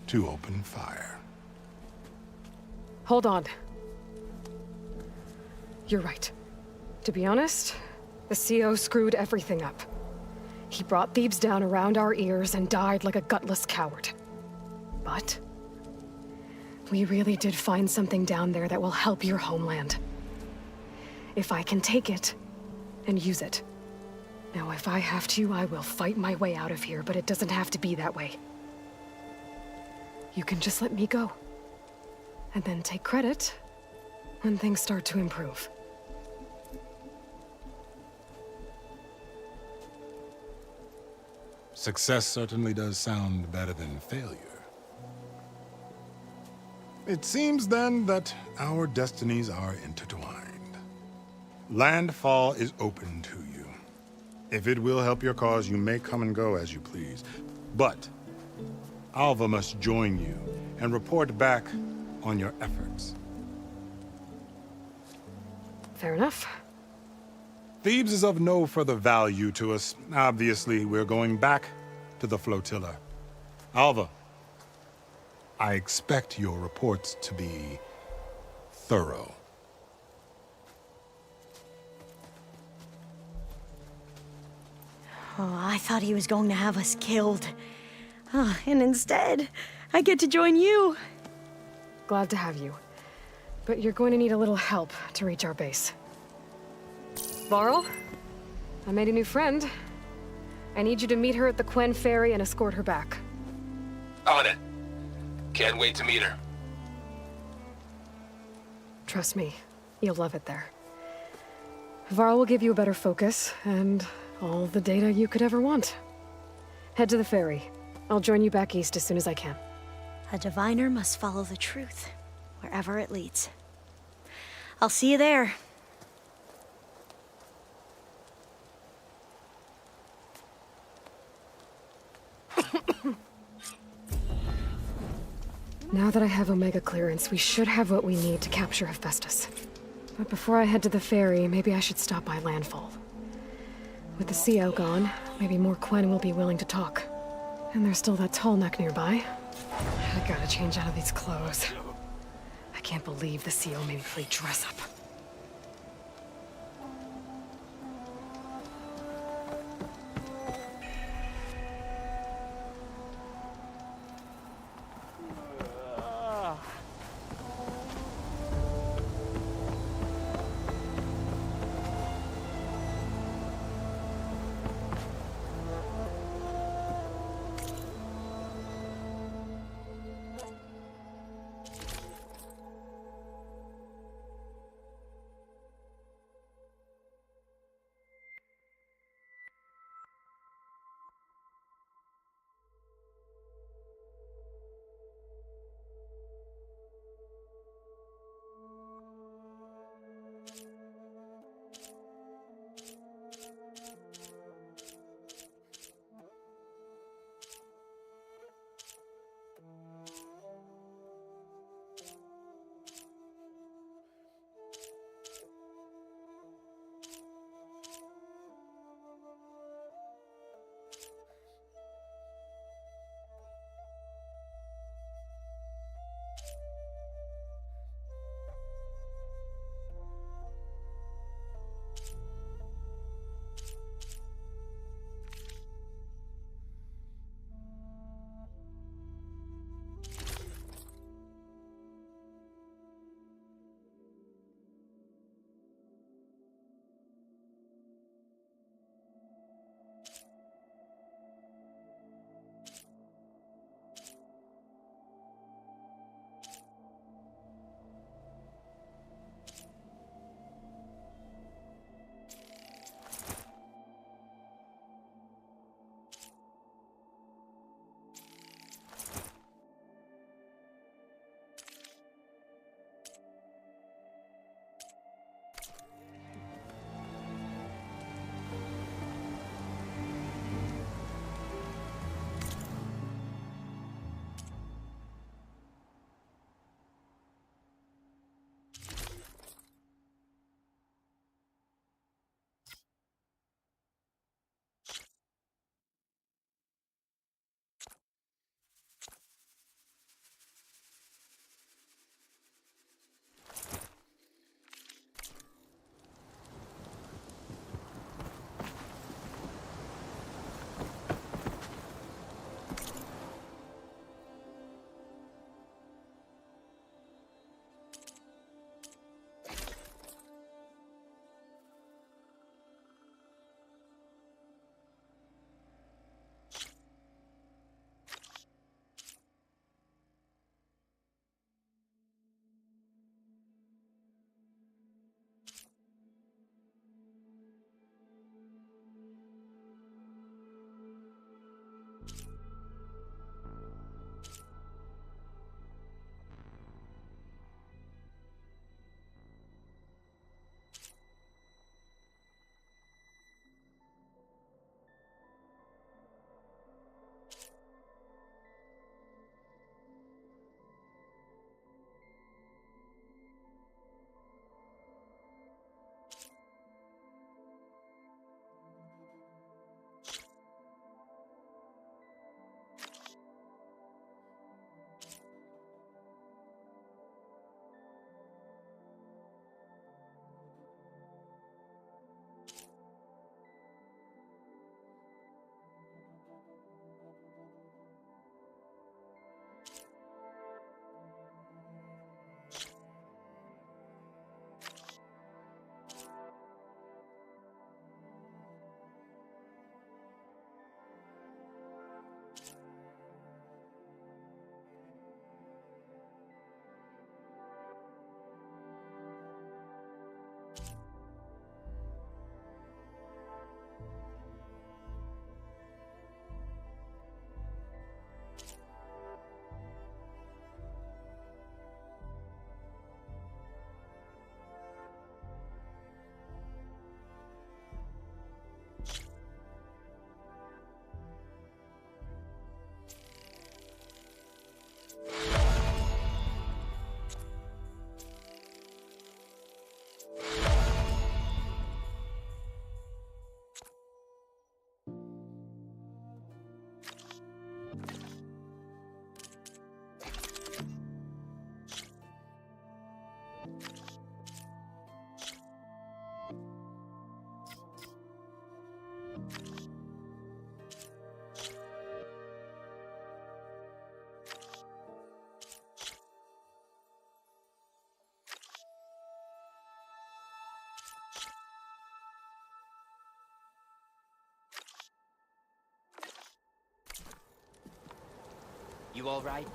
to open fire. Hold on. You're right. To be honest, the CO screwed everything up. He brought Thebes down around our ears and died like a gutless coward. But we really did find something down there that will help your homeland. If I can take it and use it, Now, if I have to, I will fight my way out of here, but it doesn't have to be that way. You can just let me go. And then take credit when things start to improve. Success certainly does sound better than failure. It seems then that our destinies are intertwined. Landfall is open to you. If it will help your cause, you may come and go as you please. But Alva must join you and report back on your efforts. Fair enough. Thebes is of no further value to us. Obviously, we're going back to the flotilla. Alva, I expect your reports to be thorough. Oh, I thought he was going to have us killed. Oh, and instead, I get to join you. Glad to have you. But you're going to need a little help to reach our base. Varl, I made a new friend. I need you to meet her at the Quen Ferry and escort her back. On it. Can't wait to meet her. Trust me, you'll love it there. Varl will give you a better focus, and all the data you could ever want. Head to the ferry. I'll join you back east as soon as I can. A diviner must follow the truth, wherever it leads. I'll see you there. Now that I have Omega clearance, we should have what we need to capture Hephaestus. But before I head to the ferry, maybe I should stop by Landfall. With the CO gone, maybe more Quen will be willing to talk. And there's still that tall neck nearby. I gotta change out of these clothes. I can't believe the CO made me play dress up. You all right?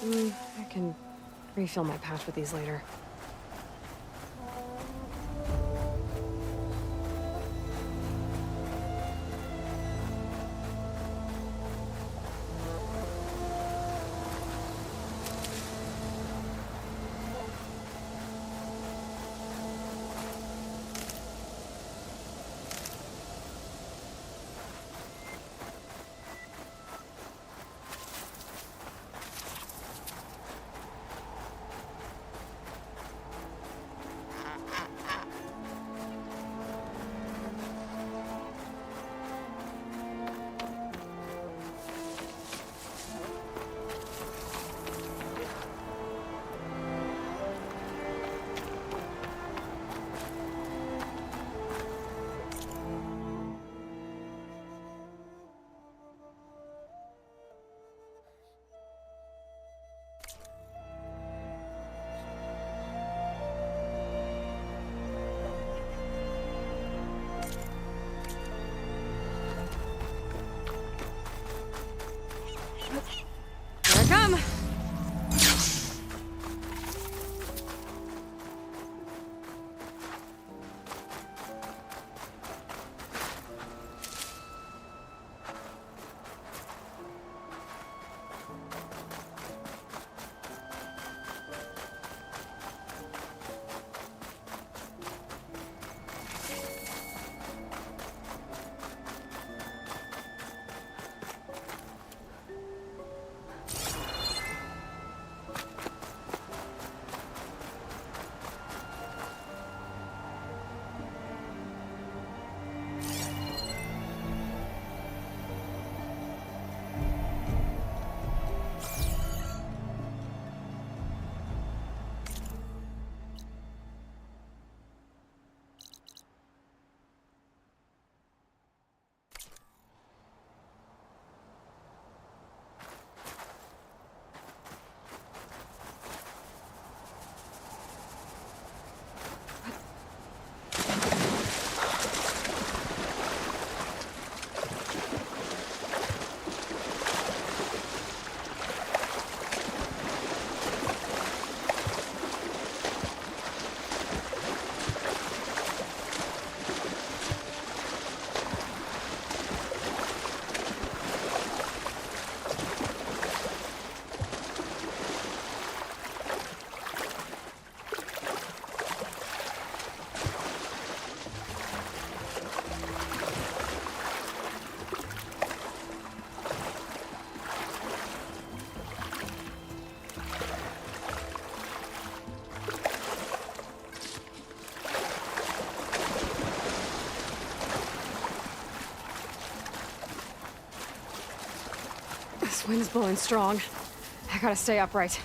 I can refill my patch with these later. Here I come! This wind's blowing strong. I gotta stay upright.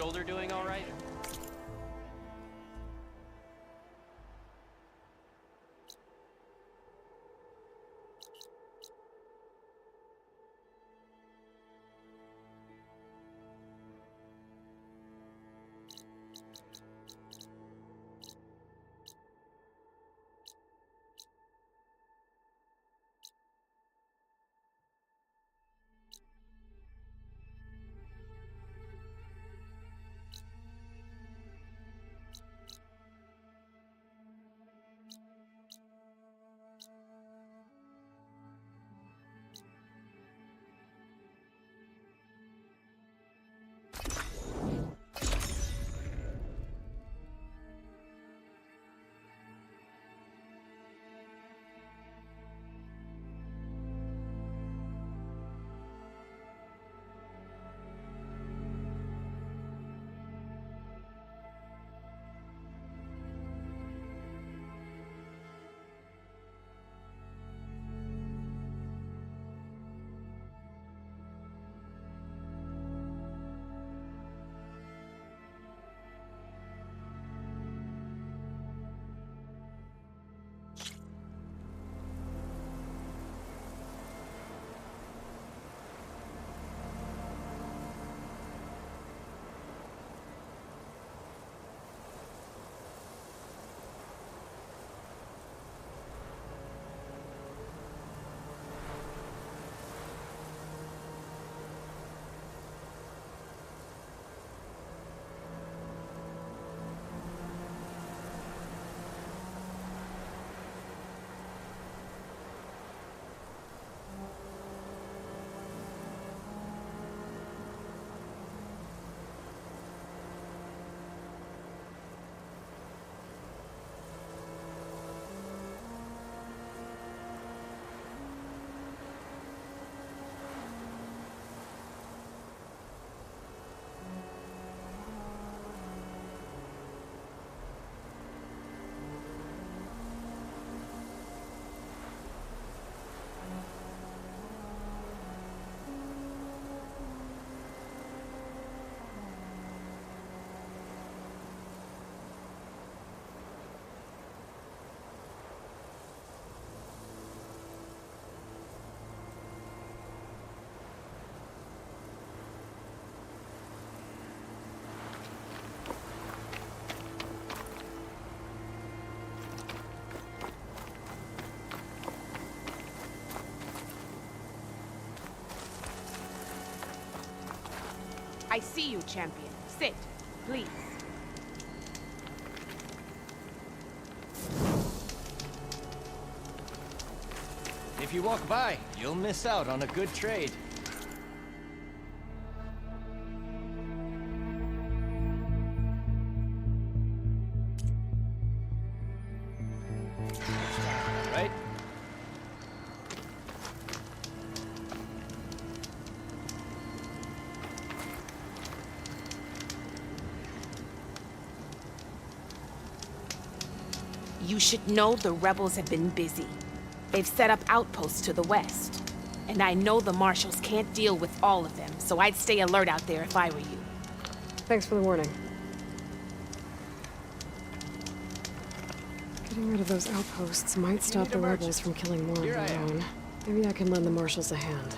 shoulder doing all right? I see you, champion. Sit, please. If you walk by, you'll miss out on a good trade. Right? You should know the rebels have been busy. They've set up outposts to the west. And I know the marshals can't deal with all of them, so I'd stay alert out there if I were you. Thanks for the warning. Getting rid of those outposts might stop the rebels from killing more of their own. Maybe I can lend the marshals a hand.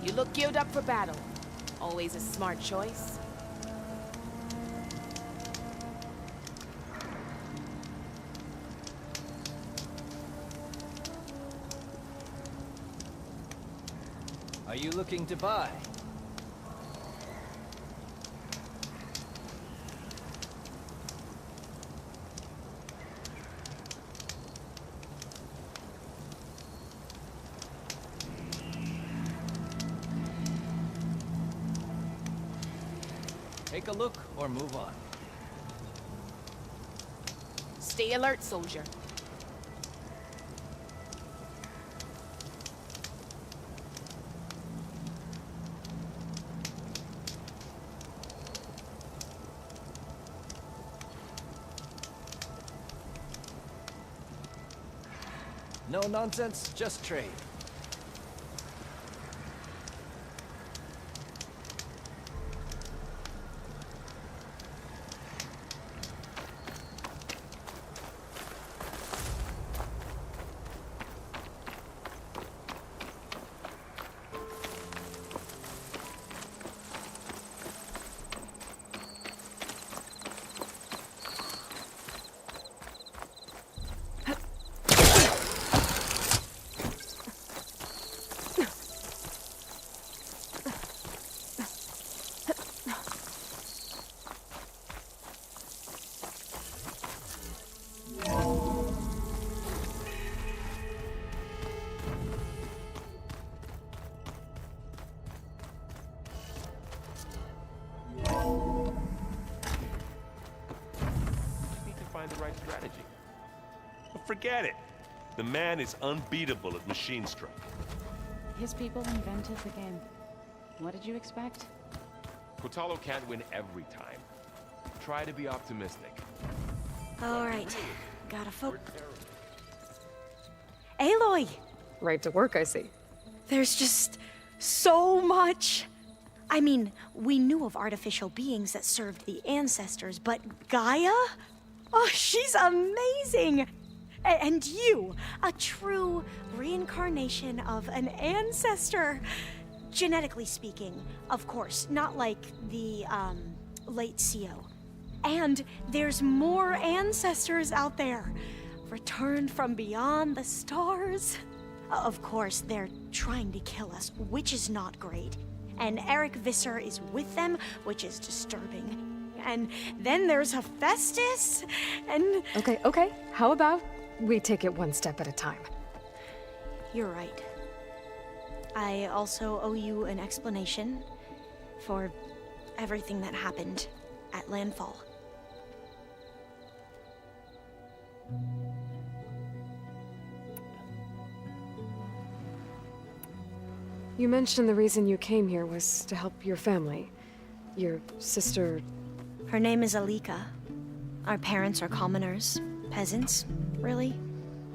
You look geared up for battle. Always a smart choice. Are you looking to buy? Take a look or move on. Stay alert, soldier. No nonsense, just trade. find the right strategy. But forget it. The man is unbeatable at machine stroke. His people invented the game. What did you expect? Kotalo can't win every time. Try to be optimistic. All right, gotta focus. Aloy! Right to work, I see. There's just so much. I mean, we knew of artificial beings that served the ancestors, but Gaia? Oh, she's amazing! And you, a true reincarnation of an ancestor. Genetically speaking, of course, not like the, late CO. And there's more ancestors out there, returned from beyond the stars. Of course, they're trying to kill us, which is not great. And Eric Visser is with them, which is disturbing. And then there's Hephaestus, and... Okay. How about we take it one step at a time? You're right. I also owe you an explanation for everything that happened at Landfall. You mentioned the reason you came here was to help your family. Your sister... Her name is Alika. Our parents are commoners. Peasants, really.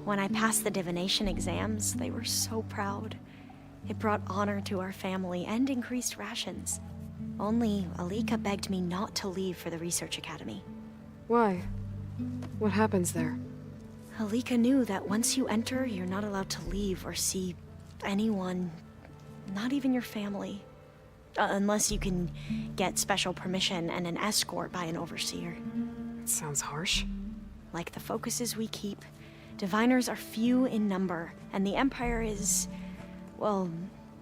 When I passed the divination exams, they were so proud. It brought honor to our family and increased rations. Only Alika begged me not to leave for the research academy. Why? What happens there? Alika knew that once you enter, you're not allowed to leave or see anyone, not even your family. Unless you can get special permission and an escort by an overseer. It sounds harsh. Like the focuses we keep, diviners are few in number, and the Empire is, well,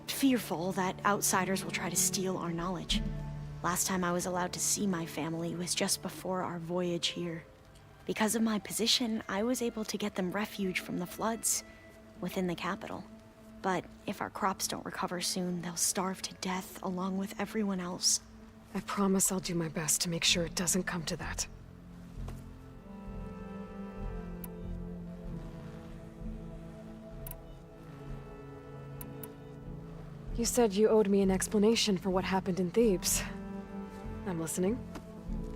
fearful that outsiders will try to steal our knowledge. Last time I was allowed to see my family was just before our voyage here. Because of my position, I was able to get them refuge from the floods within the capital. But if our crops don't recover soon, they'll starve to death along with everyone else. I promise I'll do my best to make sure it doesn't come to that. You said you owed me an explanation for what happened in Thebes. I'm listening.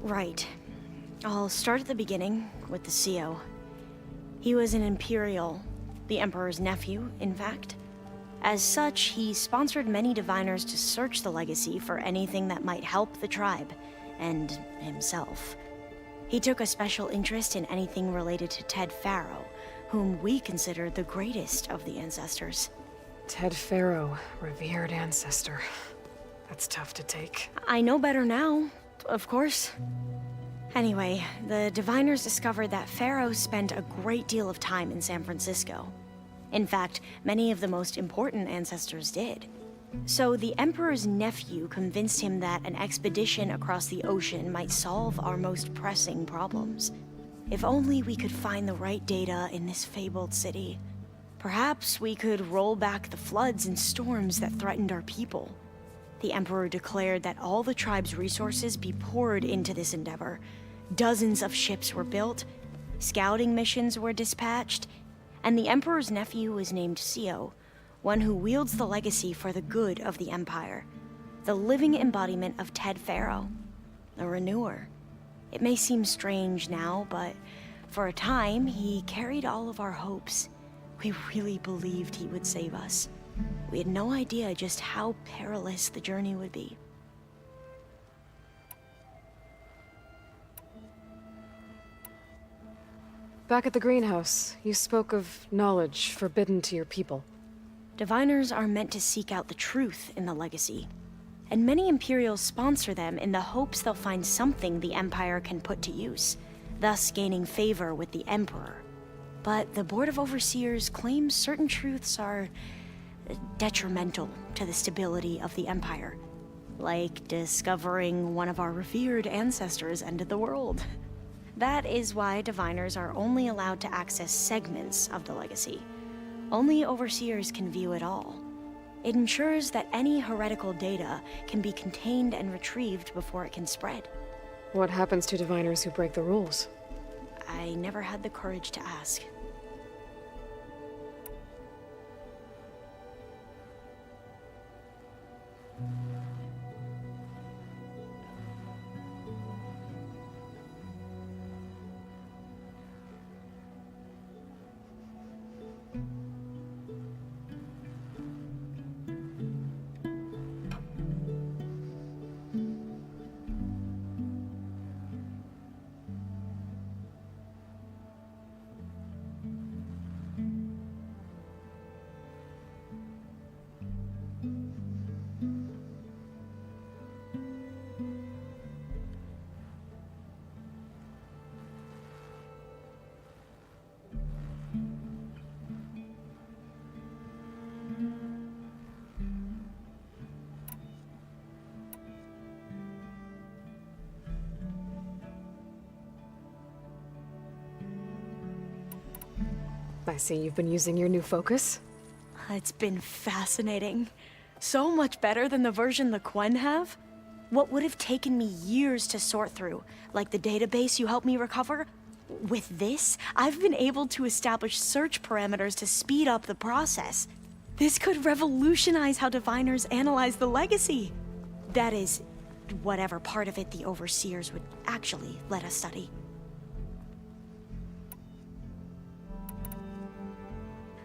Right. I'll start at the beginning with the CO. He was an Imperial, the Emperor's nephew, in fact. As such, he sponsored many diviners to search the legacy for anything that might help the tribe, and himself. He took a special interest in anything related to Ted Faro, whom we consider the greatest of the ancestors. Ted Faro, revered ancestor. That's tough to take. I know better now, of course. Anyway, the diviners discovered that Faro spent a great deal of time in San Francisco. In fact, many of the most important ancestors did. So the Emperor's nephew convinced him that an expedition across the ocean might solve our most pressing problems. If only we could find the right data in this fabled city. Perhaps we could roll back the floods and storms that threatened our people. The Emperor declared that all the tribe's resources be poured into this endeavor. Dozens of ships were built, scouting missions were dispatched, and the Emperor's nephew was named CO, one who wields the legacy for the good of the Empire. The living embodiment of Ted Faro, a renewer. It may seem strange now, but for a time, he carried all of our hopes. We really believed he would save us. We had no idea just how perilous the journey would be. Back at the greenhouse, you spoke of knowledge forbidden to your people. Diviners are meant to seek out the truth in the legacy, and many Imperials sponsor them in the hopes they'll find something the Empire can put to use, thus gaining favor with the Emperor. But the Board of Overseers claims certain truths are detrimental to the stability of the Empire, like discovering one of our revered ancestors ended the world. That is why diviners are only allowed to access segments of the legacy. Only overseers can view it all. It ensures that any heretical data can be contained and retrieved before it can spread. What happens to diviners who break the rules? I never had the courage to ask. I see you've been using your new focus. It's been fascinating. So much better than the version the Quen have. What would have taken me years to sort through, like the database you helped me recover, with this, I've been able to establish search parameters to speed up the process. This could revolutionize how diviners analyze the legacy. That is, whatever part of it the overseers would actually let us study.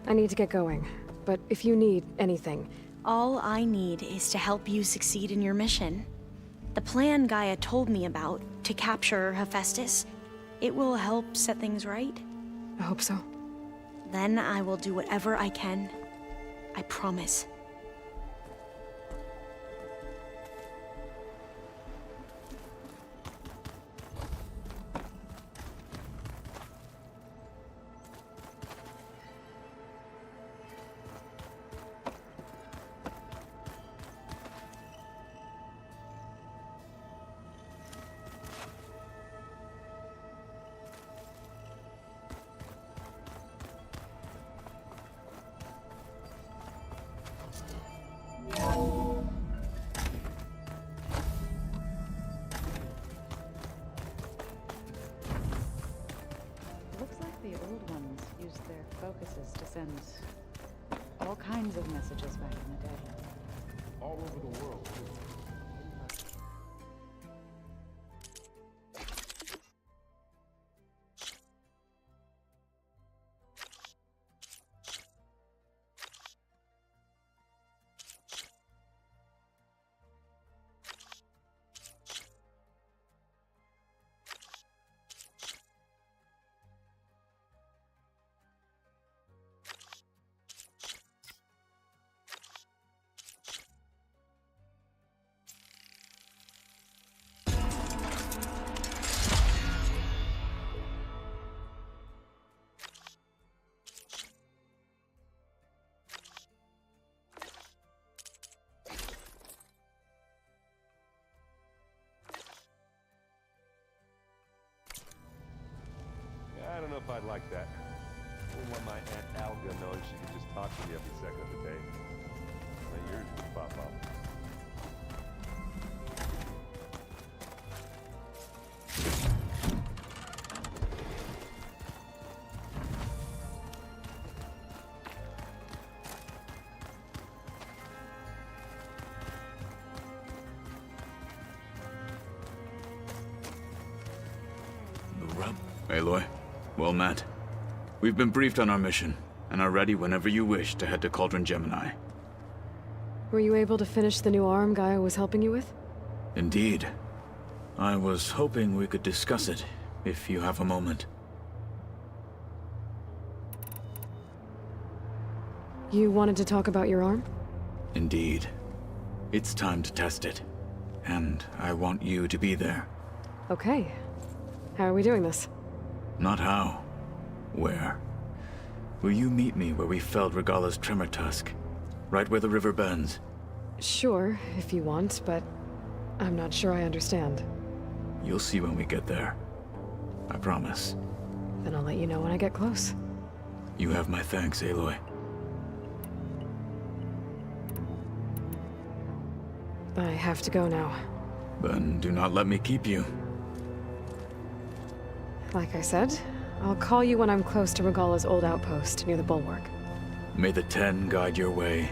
I need to get going, but if you need anything... All I need is to help you succeed in your mission. The plan Gaia told me about, to capture Hephaestus, it will help set things right. I hope so. Then I will do whatever I can. I promise. Looks like the old ones used their focuses to send all kinds of messages back in the day. All over the world, too. I don't know if I'd like that. I wouldn't want my Aunt Alga knowing she could just talk to me every second of the day. My ears would pop up. Aloy, well met. We've been briefed on our mission, and are ready whenever you wish to head to Cauldron Gemini. Were you able to finish the new arm Gaia was helping you with? Indeed. I was hoping we could discuss it, if you have a moment. You wanted to talk about your arm? Indeed. It's time to test it. And I want you to be there. Okay. How are we doing this? Not how. Where? Will you meet me where we felled Regala's tremor tusk? Right where the river bends? Sure, if you want, but I'm not sure I understand. You'll see when we get there. I promise. Then I'll let you know when I get close. You have my thanks, Aloy. I have to go now. Then do not let me keep you. Like I said, I'll call you when I'm close to Regala's old outpost near the bulwark. May the 10 guide your way.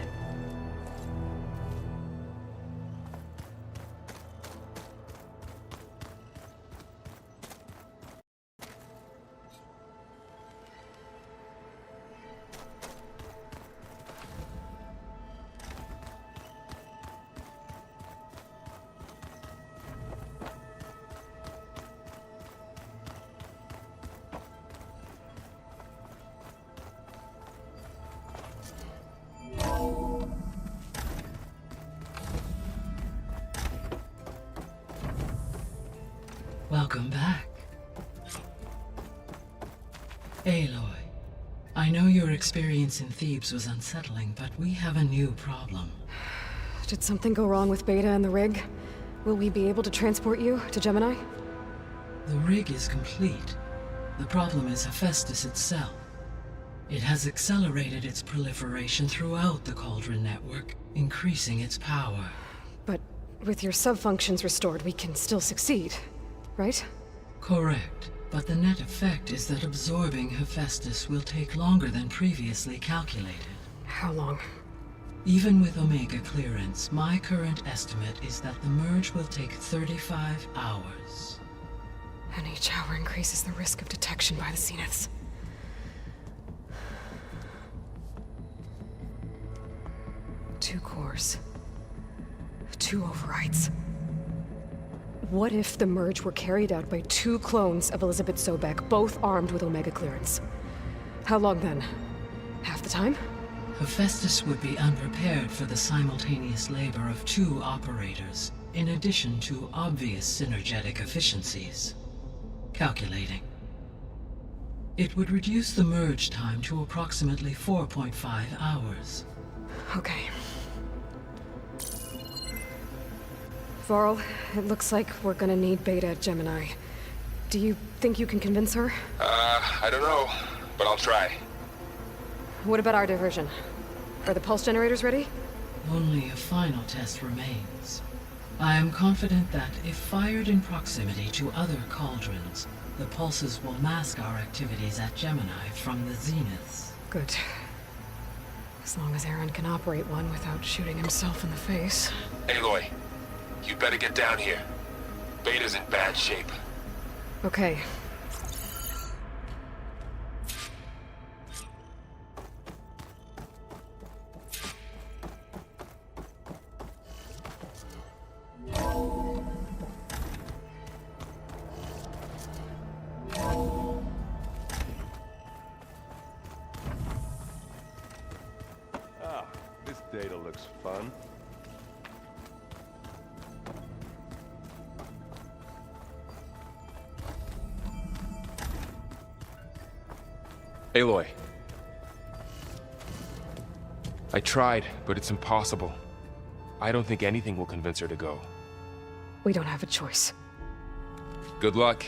Welcome back. Aloy, I know your experience in Thebes was unsettling, but we have a new problem. Did something go wrong with Beta and the rig? Will we be able to transport you to Gemini? The rig is complete. The problem is Hephaestus itself. It has accelerated its proliferation throughout the Cauldron network, increasing its power. But with your sub-functions restored, we can still succeed, right? Correct. But the net effect is that absorbing Hephaestus will take longer than previously calculated. How long? Even with Omega clearance, my current estimate is that the merge will take 35 hours. And each hour increases the risk of detection by the Zeniths. Two cores. 2 overrides. What if the merge were carried out by 2 clones of Elizabeth Sobek, both armed with Omega clearance? How long then? Half the time? Hephaestus would be unprepared for the simultaneous labor of 2 operators, in addition to obvious synergetic efficiencies. Calculating. It would reduce the merge time to approximately 4.5 hours. Okay. Varl, it looks like we're gonna need Beta at Gemini. Do you think you can convince her? I don't know, but I'll try. What about our diversion? Are the pulse generators ready? Only a final test remains. I am confident that if fired in proximity to other cauldrons, the pulses will mask our activities at Gemini from the Zeniths. Good. As long as Aaron can operate one without shooting himself in the face. Aloy, you better get down here. Beta's in bad shape. Okay. Ah, this data looks fun. Aloy. I tried, but it's impossible. I don't think anything will convince her to go. We don't have a choice. Good luck.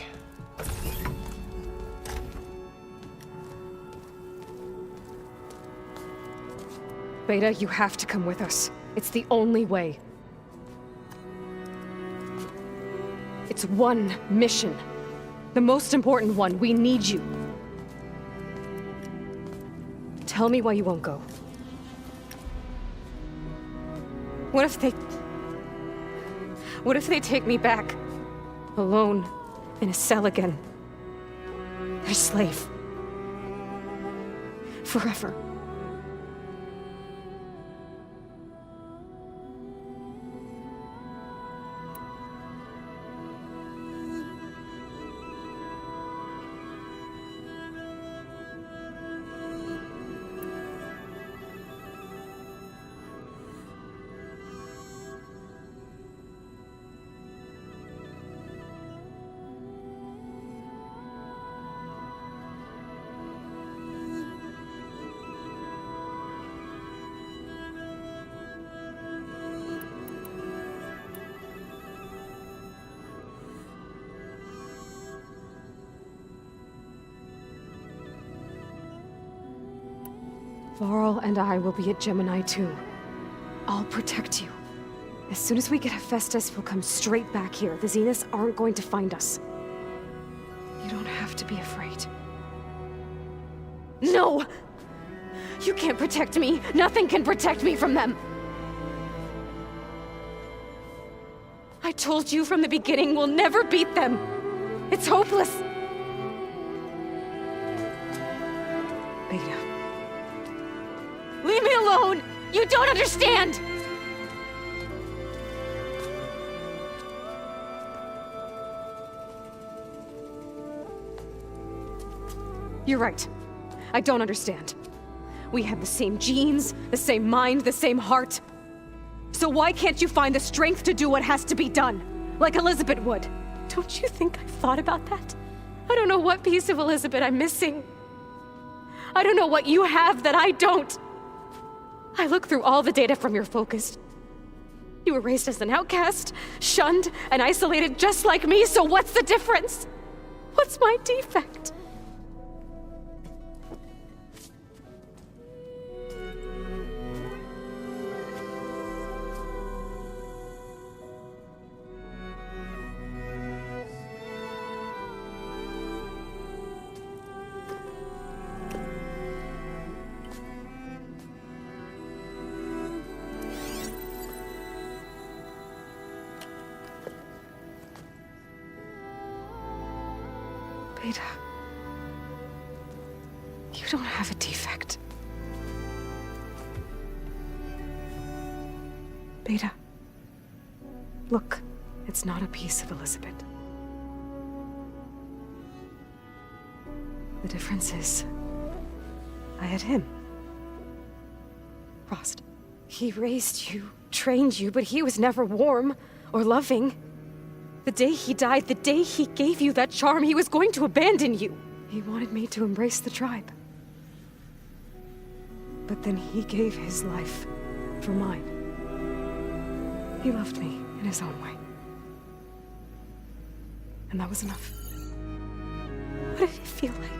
Beta, you have to come with us. It's the only way. It's one mission. The most important one. We need you. Tell me why you won't go. What if they take me back? Alone, in a cell again. Their slave. Forever. Varl and I will be at Gemini too. I'll protect you. As soon as we get Hephaestus, we'll come straight back here. The Zeniths aren't going to find us. You don't have to be afraid. No! You can't protect me. Nothing can protect me from them. I told you from the beginning we'll never beat them. It's hopeless. Beta. Leave me alone! You don't understand! You're right. I don't understand. We have the same genes, the same mind, the same heart. So why can't you find the strength to do what has to be done? Like Elizabeth would. Don't you think I've thought about that? I don't know what piece of Elizabeth I'm missing. I don't know what you have that I don't. I look through all the data from your focus. You were raised as an outcast, shunned, and isolated just like me, so what's the difference? What's my defect? Beta, you don't have a defect. Beta, look, it's not a piece of Elizabeth. The difference is, I had him. Frost. He raised you, trained you, but he was never warm or loving. The day he died, the day he gave you that charm, he was going to abandon you. He wanted me to embrace the tribe. But then he gave his life for mine. He loved me in his own way. And that was enough. What did it feel like?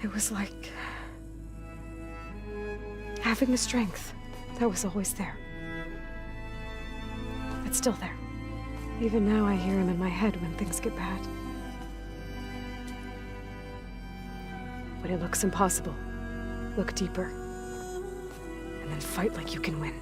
It was like having the strength that was always there. It's still there. Even now I hear him in my head when things get bad. When it looks impossible, look deeper. And then fight like you can win.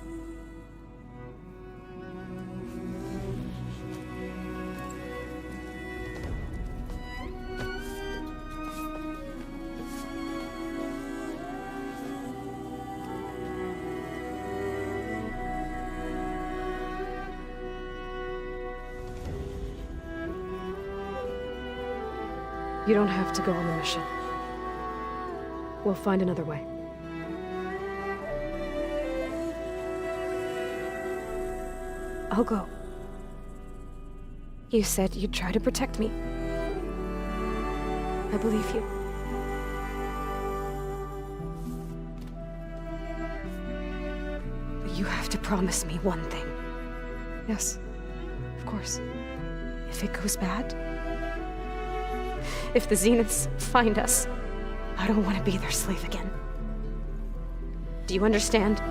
You don't have to go on the mission. We'll find another way. I'll go. You said you'd try to protect me. I believe you. But you have to promise me one thing. Yes, of course. If it goes bad, if the Zeniths find us, I don't want to be their slave again. Do you understand?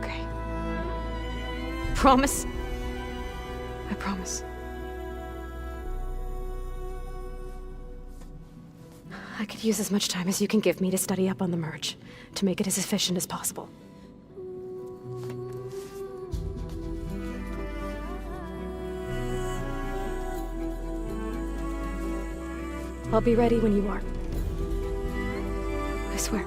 Okay. Promise? I promise. I could use as much time as you can give me to study up on the merge, to make it as efficient as possible. I'll be ready when you are. I swear.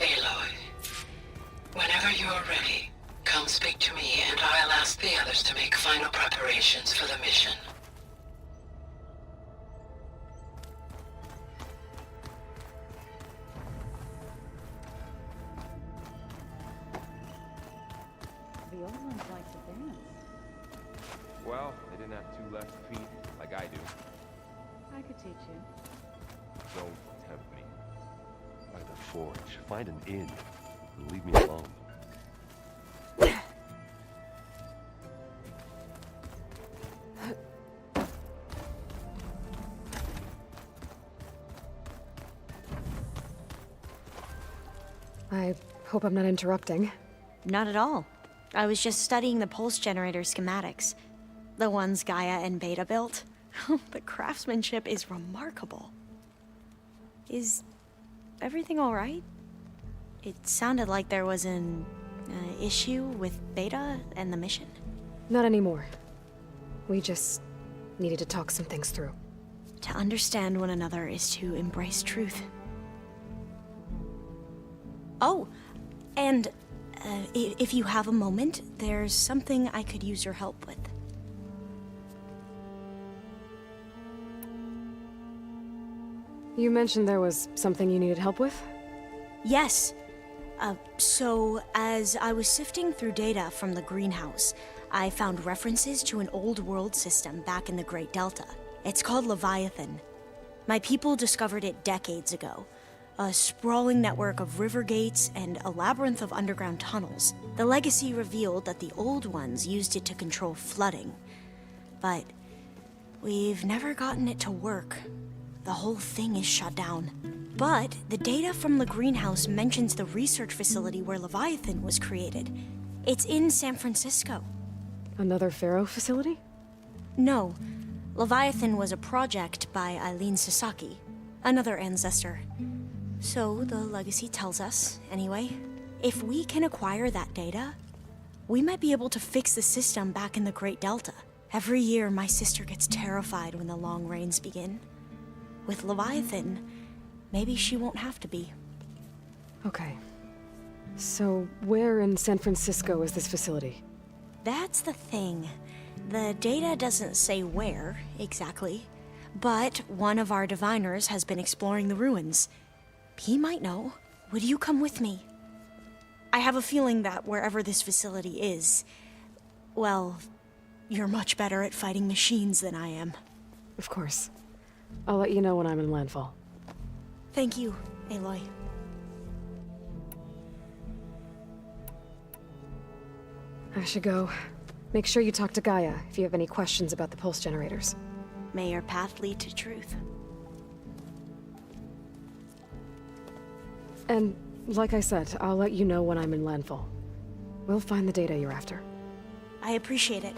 Aloy, whenever you're ready, come speak to me and I'll ask the others to make final preparations for the mission. The old ones like to dance. Well, they didn't have two left feet like I do. I could teach you. Don't tempt me. By the forge, find an inn and leave me alone. I hope I'm not interrupting. Not at all. I was just studying the pulse generator schematics. The ones Gaia and Beta built. The craftsmanship is remarkable. Is everything all right? It sounded like there was an issue with Beta and the mission. Not anymore. We just needed to talk some things through. To understand one another is to embrace truth. Oh, and if you have a moment, there's something I could use your help with. You mentioned there was something you needed help with? Yes. So, as I was sifting through data from the greenhouse, I found references to an old world system back in the Great Delta. It's called Leviathan. My people discovered it decades ago. A sprawling network of river gates and a labyrinth of underground tunnels. The legacy revealed that the old ones used it to control flooding. But we've never gotten it to work. The whole thing is shut down. But the data from the greenhouse mentions the research facility where Leviathan was created. It's in San Francisco. Another Pharaoh facility? No. Leviathan was a project by Eileen Sasaki, another ancestor. So the legacy tells us, anyway, if we can acquire that data, we might be able to fix the system back in the Great Delta. Every year, my sister gets terrified when the long rains begin. With Leviathan, maybe she won't have to be. Okay. So, where in San Francisco is this facility? That's the thing. The data doesn't say where, exactly. But one of our diviners has been exploring the ruins. He might know. Would you come with me? I have a feeling that wherever this facility is, well, you're much better at fighting machines than I am. Of course. I'll let you know when I'm in landfall. Thank you, Aloy. I should go. Make sure you talk to Gaia if you have any questions about the pulse generators. May your path lead to truth. And, like I said, I'll let you know when I'm in landfall. We'll find the data you're after. I appreciate it.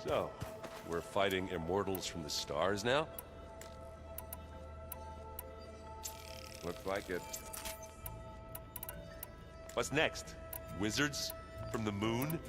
So, we're fighting immortals from the stars now? Looks like it. What's next? Wizards from the moon?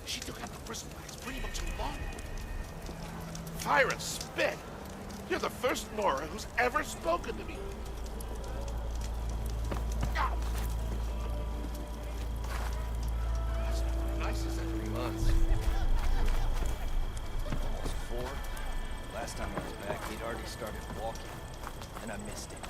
She took out the bristle wax pretty much alone. Fire and spit! You're the first Nora who's ever spoken to me. Ow. That's not nice, is it? 3 months. Almost 4. Last time I was back, he'd already started walking, and I missed it.